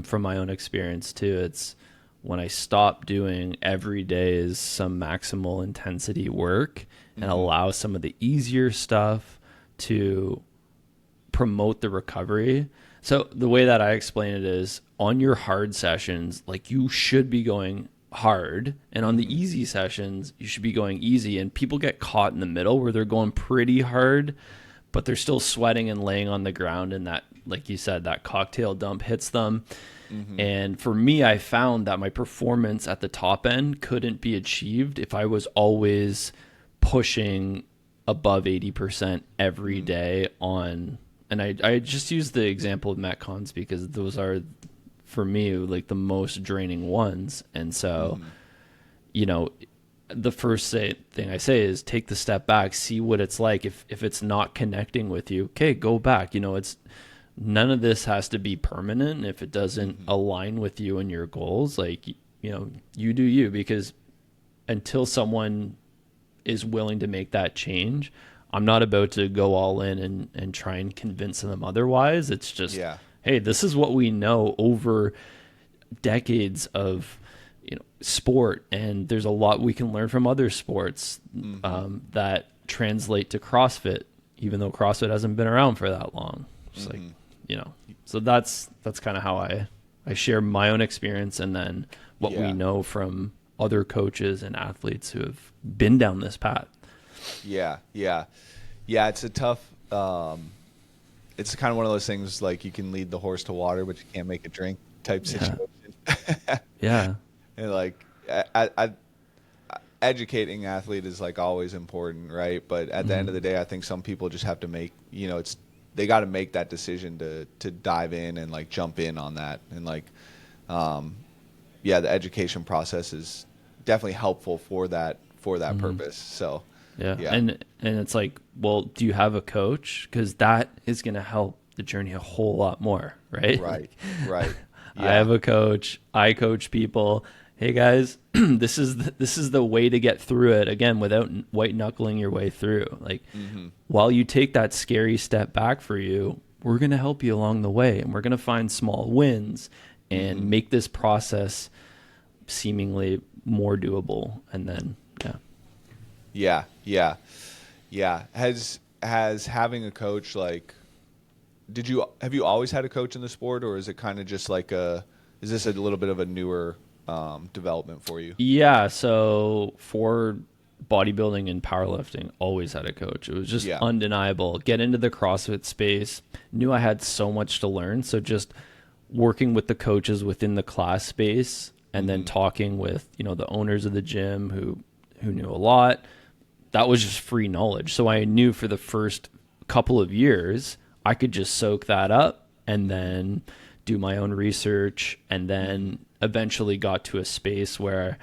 from my own experience too, it's when I stop doing every day is some maximal intensity work and allow some of the easier stuff to promote the recovery. So the way that I explain it is, on your hard sessions, like, you should be going hard, and on the easy sessions you should be going easy. And people get caught in the middle where they're going pretty hard, but they're still sweating and laying on the ground, and that, like you said, that cocktail dump hits them. And for me, I found that my performance at the top end couldn't be achieved if I was always pushing above 80% every day on, and I just use the example of Metcons because those are, for me, like the most draining ones. And so, the first thing I say is take the step back, see what it's like. If it's not connecting with you, okay, go back. It's, none of this has to be permanent. If it doesn't align with you and your goals, like, you do you, because until someone is willing to make that change, I'm not about to go all in and try and convince them otherwise. It's just, hey, this is what we know over decades of sport, and there's a lot we can learn from other sports that translate to CrossFit, even though CrossFit hasn't been around for that long. Just like, so that's kind of how I share my own experience, and then what we know from other coaches and athletes who have been down this path. Yeah. It's a tough, it's kind of one of those things, like, you can lead the horse to water, but you can't make it drink type situation. And like, educating athlete is like always important, right? But at the end of the day, I think some people just have to make, they got to make that decision to dive in and like jump in on that. And like, the education process is definitely helpful for that purpose. So and it's like, well, do you have a coach? Because that is going to help the journey a whole lot more, right? Right. I have a coach. I coach people. Hey guys, this is the way to get through it, again, without white knuckling your way through. Like, while you take that scary step back for you, we're going to help you along the way, and we're going to find small wins and make this process seemingly more doable. And then Yeah, yeah, yeah. Has having a coach like, have you always had a coach in the sport, or is it kind of just like is this a little bit of a newer development for you? Yeah, so for bodybuilding and powerlifting, always had a coach. It was just Yeah. undeniable. Get into the CrossFit space, knew I had so much to learn. So just working with the coaches within the class space and then Hmm. talking with, the owners of the gym who knew a lot. That was just free knowledge. So I knew for the first couple of years, I could just soak that up and then do my own research, and then eventually got to a space where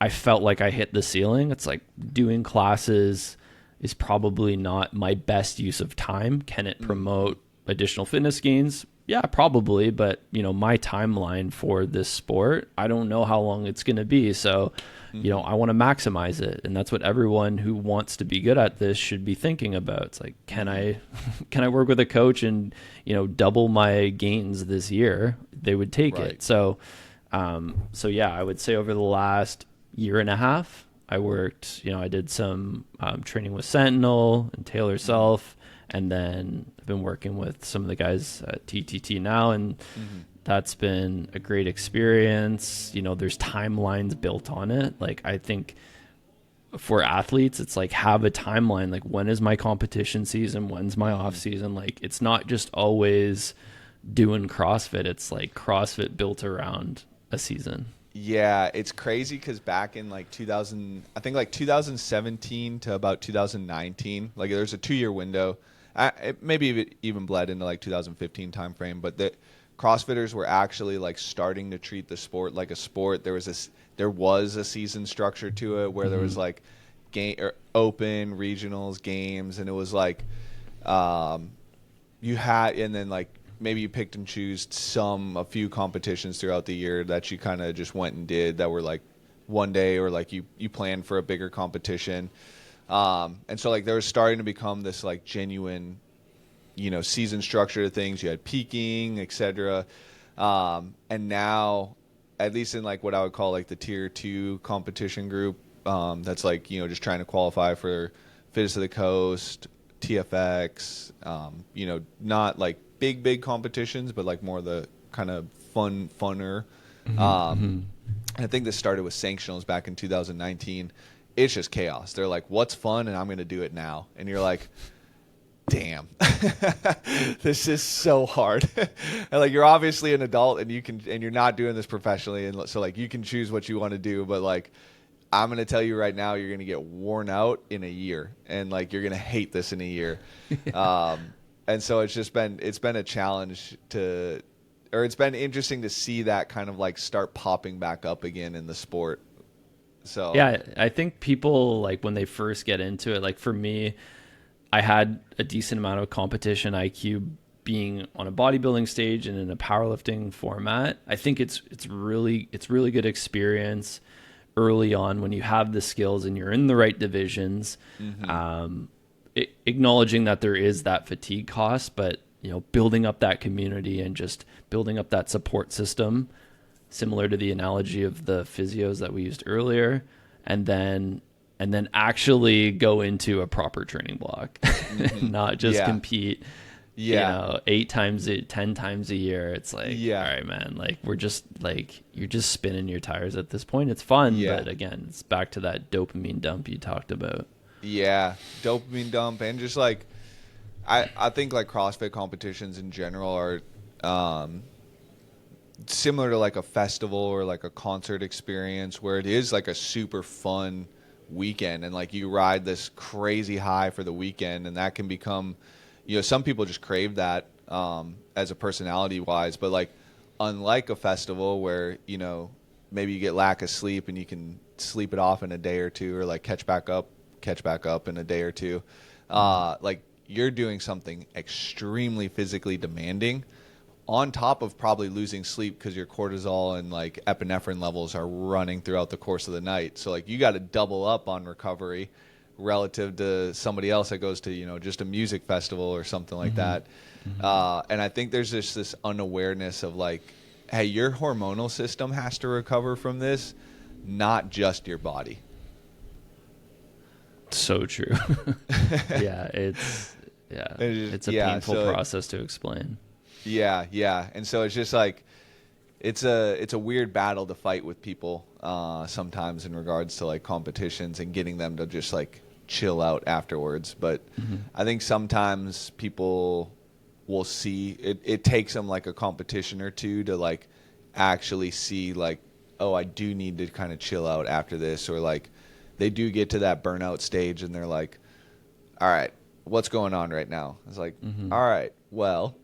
I felt like I hit the ceiling. It's like doing classes is probably not my best use of time. Can it Hmm. promote additional fitness gains? Yeah, probably, but my timeline for this sport, I don't know how long it's going to be. So, Hmm. I want to maximize it, and that's what everyone who wants to be good at this should be thinking about. It's like, can Hmm. I can I work with a coach and, double my gains this year? They would take Right. it. So yeah, I would say over the last year and a half, I worked, I did some training with Sentinel and Taylor Hmm. Self, and then I've been working with some of the guys at TTT now, and Hmm. that's been a great experience. There's timelines built on it. Like, I think for athletes, it's like, have a timeline. Like, when is my competition season? When's my off Hmm. season? Like, it's not just always doing CrossFit. It's like CrossFit built around a season. Yeah, it's crazy because back in like 2000, I think like 2017 to about 2019, like there's a 2 year window. It maybe even bled into like 2015 timeframe, but the CrossFitters were actually like starting to treat the sport like a sport. There was a season structure to it where there was Hmm. like game or open regionals games, and it was like um, you had, and then like maybe you picked and choose a few competitions throughout the year that you kind of just went and did that were like one day, or like you planned for a bigger competition. And so like there was starting to become this like genuine, season structure to things. You had peaking, etc. And now, at least in like what I would call like the tier two competition group, that's like just trying to qualify for Fittest of the Coast, TFX. Not like big competitions, but like more the kind of funner. Hmm. Um, Hmm. and I think this started with sanctionals back in 2019. It's just chaos. They're like, "What's fun?" And I'm going to do it now. And you're like, damn, this is so hard. And like you're obviously an adult, and you're not doing this professionally, and so like you can choose what you want to do, but like I'm going to tell you right now, you're going to get worn out in a year, and like you're going to hate this in a year. And so it's been a challenge or it's been interesting to see that kind of like start popping back up again in the sport. So Yeah, I think people, like, when they first get into it, like for me, I had a decent amount of competition IQ being on a bodybuilding stage and in a powerlifting format. I think it's really good experience early on when you have the skills and you're in the right divisions. hmm. Um, Acknowledging that there is that fatigue cost, but building up that community and just building up that support system, similar to the analogy of the physios that we used earlier, and then actually go into a proper training block, Hmm. not just Yeah. compete, Yeah. 10 times a year. It's like, all Yeah. right, man, like, we're just like, you're just spinning your tires at this point. It's fun, Yeah. but again, it's back to that dopamine dump you talked about. Yeah, dopamine dump, and just like I think like CrossFit competitions in general are um, similar to like a festival or like a concert experience where it is like a super fun weekend, and like you ride this crazy high for the weekend, and that can become, some people just crave that as a personality wise, but like unlike a festival where maybe you get lack of sleep and you can sleep it off in a day or two, or like catch back up in a day or two. Like you're doing something extremely physically demanding, on top of probably losing sleep because your cortisol and like epinephrine levels are running throughout the course of the night. So like you got to double up on recovery relative to somebody else that goes to just a music festival or something like Hmm. that. Hmm. And I think there's just this unawareness of like, hey, your hormonal system has to recover from this, not just your body. So true. Yeah, it's a painful process to explain. Yeah. And so it's just like it's a weird battle to fight with people sometimes in regards to like competitions and getting them to just like chill out afterwards. But I think sometimes people will see it takes them like a competition or two to like actually see like, oh, I do need to kind of chill out after this, or like they do get to that burnout stage and they're like, all right, what's going on right now? It's like, all right, well,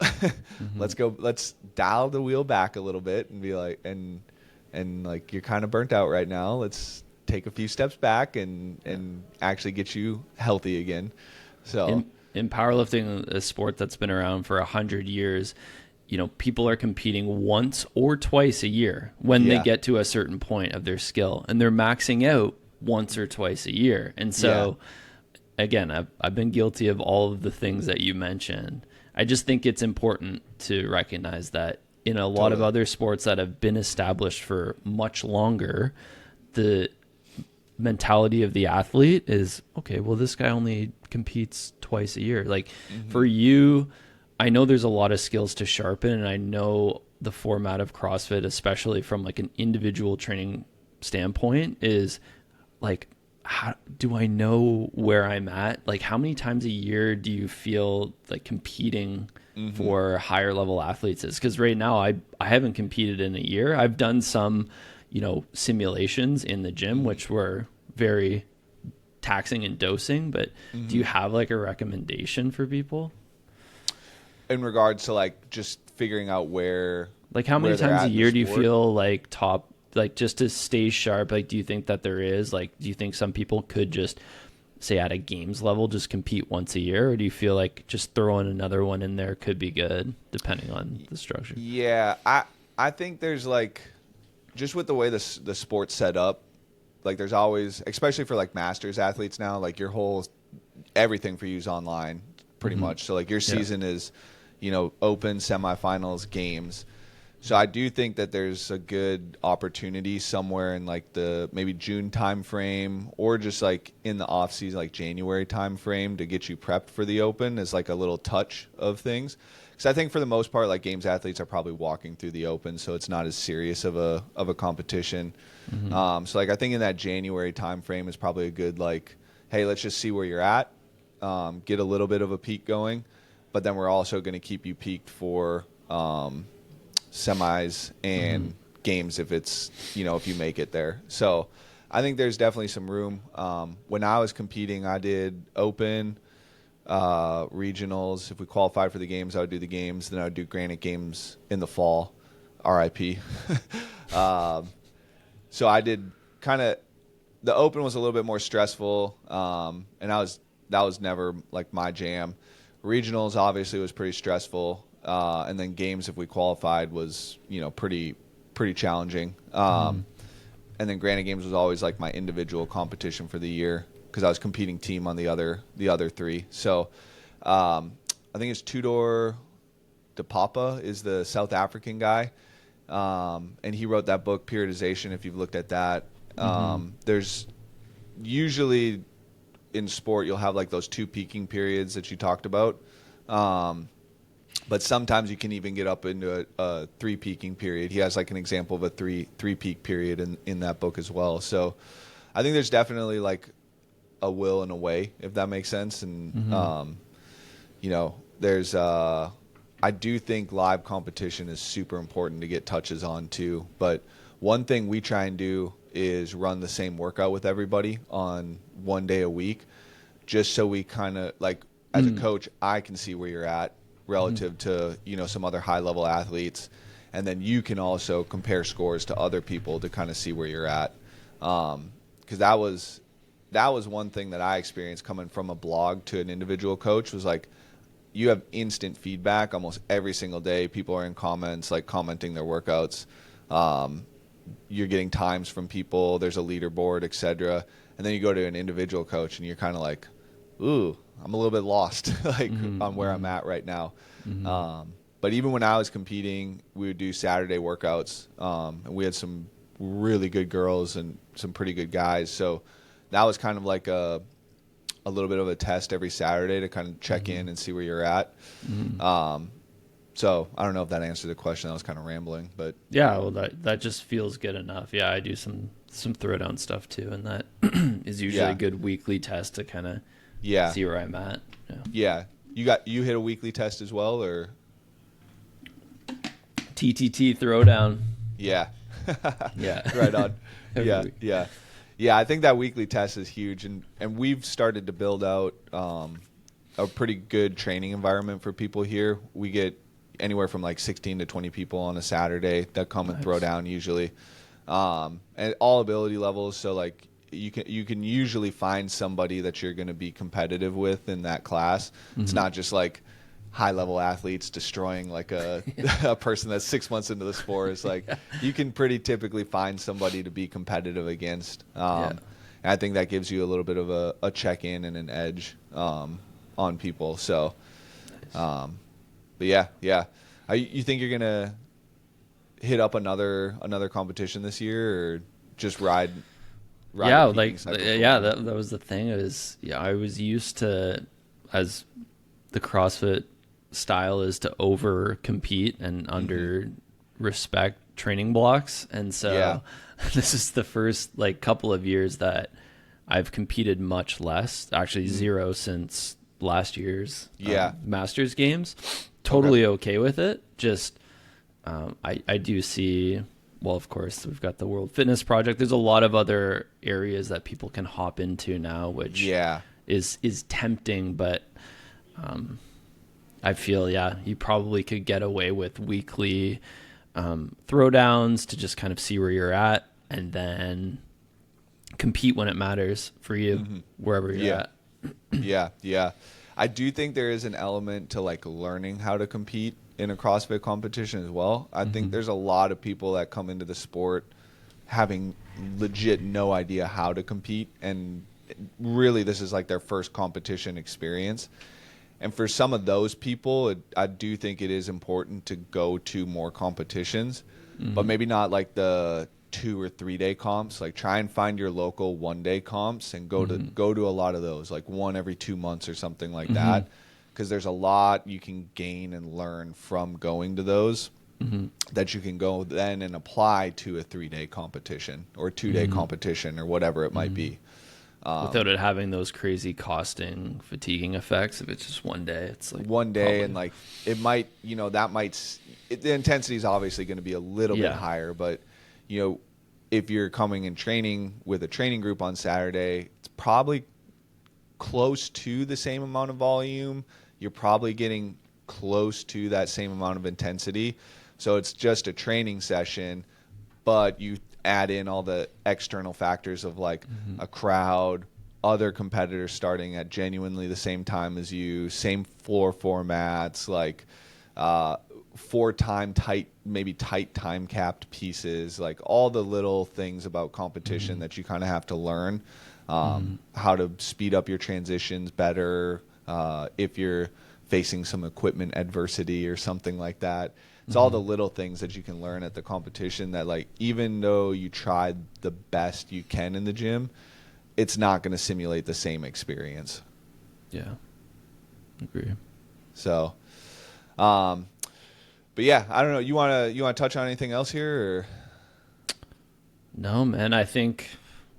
let's dial the wheel back a little bit and be like, and like, you're kind of burnt out right now. Let's take a few steps back and actually get you healthy again. So in powerlifting, a sport that's been around for 100 years, people are competing once or twice a year when they get to a certain point of their skill, and they're maxing out once or twice a year. And so again, I've been guilty of all of the things that you mentioned. I just think it's important to recognize that in a lot of other sports that have been established for much longer, the mentality of the athlete is, okay, well, this guy only competes twice a year. Like for you, I know there's a lot of skills to sharpen, and I know the format of CrossFit, especially from like an individual training standpoint, is like, how do I know where I'm at? Like, how many times a year do you feel like competing for higher level athletes is? Because right now I haven't competed in a year. I've done some, simulations in the gym, which were very taxing and dosing, but do you have like a recommendation for people? In regards to like just figuring out like how many times a year do you feel like top, like just to stay sharp? Like, do you think that there is, like, do you think some people could just say at a games level, just compete once a year? Or do you feel like just throwing another one in there could be good depending on the structure? Yeah. I think there's like, just with the way the sport's set up, like there's always, especially for like masters athletes now, like everything for you is online pretty much. So like your season is, open, semifinals, games. So I do think that there's a good opportunity somewhere in like the maybe June time frame, or just like in the off season, like January time frame, to get you prepped for the open as like a little touch of things. Because I think for the most part, like games athletes are probably walking through the open, so it's not as serious of a competition. So like I think in that January time frame is probably a good like, hey, let's just see where you're at, get a little bit of a peak going, but then we're also going to keep you peaked for semis and games if it's, if you make it there. So I think there's definitely some room. When I was competing, I did open, regionals. If we qualified for the games, I would do the games. Then I would do Granite Games in the fall, RIP. So I did the open was a little bit more stressful. And that was never like my jam. Regionals obviously was pretty stressful. And then games, if we qualified, was, pretty challenging. And then Granite Games was always like my individual competition for the year, because I was competing team on the other three. So I think it's Tudor De Papa is the South African guy. And he wrote that book, Periodization, if you've looked at that. There's usually in sport, you'll have like those 2 peaking periods that you talked about. But sometimes you can even get up into a 3 peaking period. He has like an example of a three peak period in that book as well. So I think there's definitely like a will and a way, if that makes sense. And, there's, I do think live competition is super important to get touches on too. But one thing we try and do is run the same workout with everybody on one day a week, just so we kind of like, as a coach, I can see where you're at relative to, some other high level athletes. And then you can also compare scores to other people to kind of see where you're at. Cause that was one thing that I experienced coming from a blog to an individual coach, was like, you have instant feedback almost every single day. People are in comments, like commenting their workouts. You're getting times from people. There's a leaderboard, etc. And then you go to an individual coach and you're kind of like, ooh, I'm a little bit lost like on where I'm at right now. But even when I was competing, we would do Saturday workouts. And we had some really good girls and some pretty good guys. So that was kind of like a little bit of a test every Saturday to kind of check in and see where you're at. So I don't know if that answered the question. I was kind of rambling, but yeah, well, that just feels good enough. Yeah, I do some throwdown stuff too, and that is usually a good weekly test to kind of see where I'm at. Yeah. You hit a weekly test as well, or TTT throwdown? Yeah. Yeah. Right on. Every week. Yeah. I think that weekly test is huge, and we've started to build out a pretty good training environment for people here. We get anywhere from like 16 to 20 people on a Saturday that come and throw down usually, and all ability levels. So like you can usually find somebody that you're going to be competitive with in that class. It's not just like high level athletes destroying like a person that's 6 months into the sport. It's like you can pretty typically find somebody to be competitive against. And I think that gives you a little bit of a check in and an edge on people. So, but yeah. You think you're gonna hit up another competition this year, or just ride? Yeah, that was the thing. I was used to, as the CrossFit style is, to over compete and under respect training blocks, and so this is the first like couple of years that I've competed much less. Actually, zero since last year's Masters Games. Totally okay with it. Just I do see, well, of course, we've got the World Fitness Project. There's a lot of other areas that people can hop into now, which is tempting, but I feel, you probably could get away with weekly throwdowns to just kind of see where you're at, and then compete when it matters for you, wherever you're at. Yeah. I do think there is an element to like learning how to compete in a CrossFit competition as well. I think there's a lot of people that come into the sport having legit no idea how to compete, and really this is like their first competition experience. And for some of those people, I do think it is important to go to more competitions, but maybe not like the 2 or 3 day comps. Like try and find your local 1 day comps and go to a lot of those, like one every 2 months or something like that, because there's a lot you can gain and learn from going to those that you can go then and apply to a 3 day competition or 2 day competition or whatever it might be. Without it having those crazy costing, fatiguing effects. If it's just 1 day, it's like 1 day, and like it might, the intensity is obviously going to be a little bit higher, but if you're coming and training with a training group on Saturday, it's probably close to the same amount of volume. You're probably getting close to that same amount of intensity. So it's just a training session, but you add in all the external factors of like a crowd, other competitors starting at genuinely the same time as you, same floor formats, like 4 tight time capped pieces, like all the little things about competition that you kind of have to learn, how to speed up your transitions better, if you're facing some equipment adversity or something like that. It's all the little things that you can learn at the competition that, like, even though you tried the best you can in the gym, it's not going to simulate the same experience. Yeah. Agree. So, but yeah, I don't know. You want to touch on anything else here, or? No, man. I think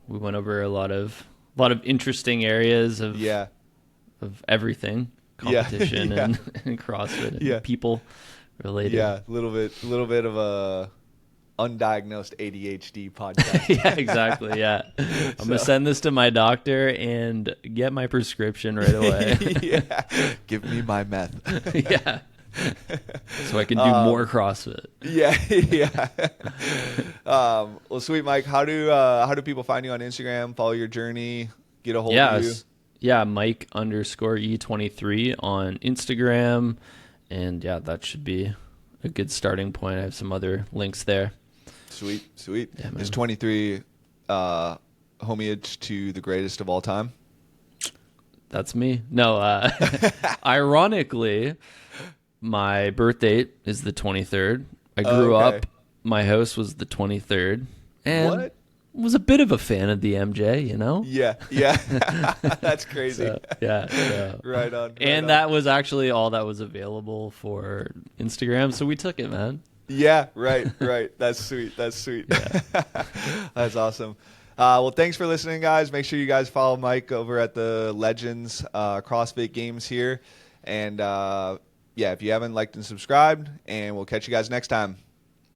we went over a lot of interesting areas of everything, competition and CrossFit and people related. Yeah, a little bit of a undiagnosed ADHD podcast. Yeah, exactly. Yeah, I'm gonna send this to my doctor and get my prescription right away. Give me my meth. Yeah. So I can do more CrossFit. Yeah. Well, sweet, Mike. How do people find you on Instagram? Follow your journey. Get a hold of you. Yeah, Mike_E23 on Instagram, and that should be a good starting point. I have some other links there. Sweet. Yeah, is 23 homage to the greatest of all time? That's me. No, ironically, my birth date is the 23rd. I grew up. My house was the 23rd. And what? was a bit of a fan of the MJ, you know? Yeah. That's crazy. So. Right on. And that was actually all that was available for Instagram, so we took it, man. Yeah, right. That's sweet. Yeah. That's awesome. Well, thanks for listening, guys. Make sure you guys follow Mike over at the Legends CrossFit Games here. And, if you haven't liked and subscribed, and we'll catch you guys next time.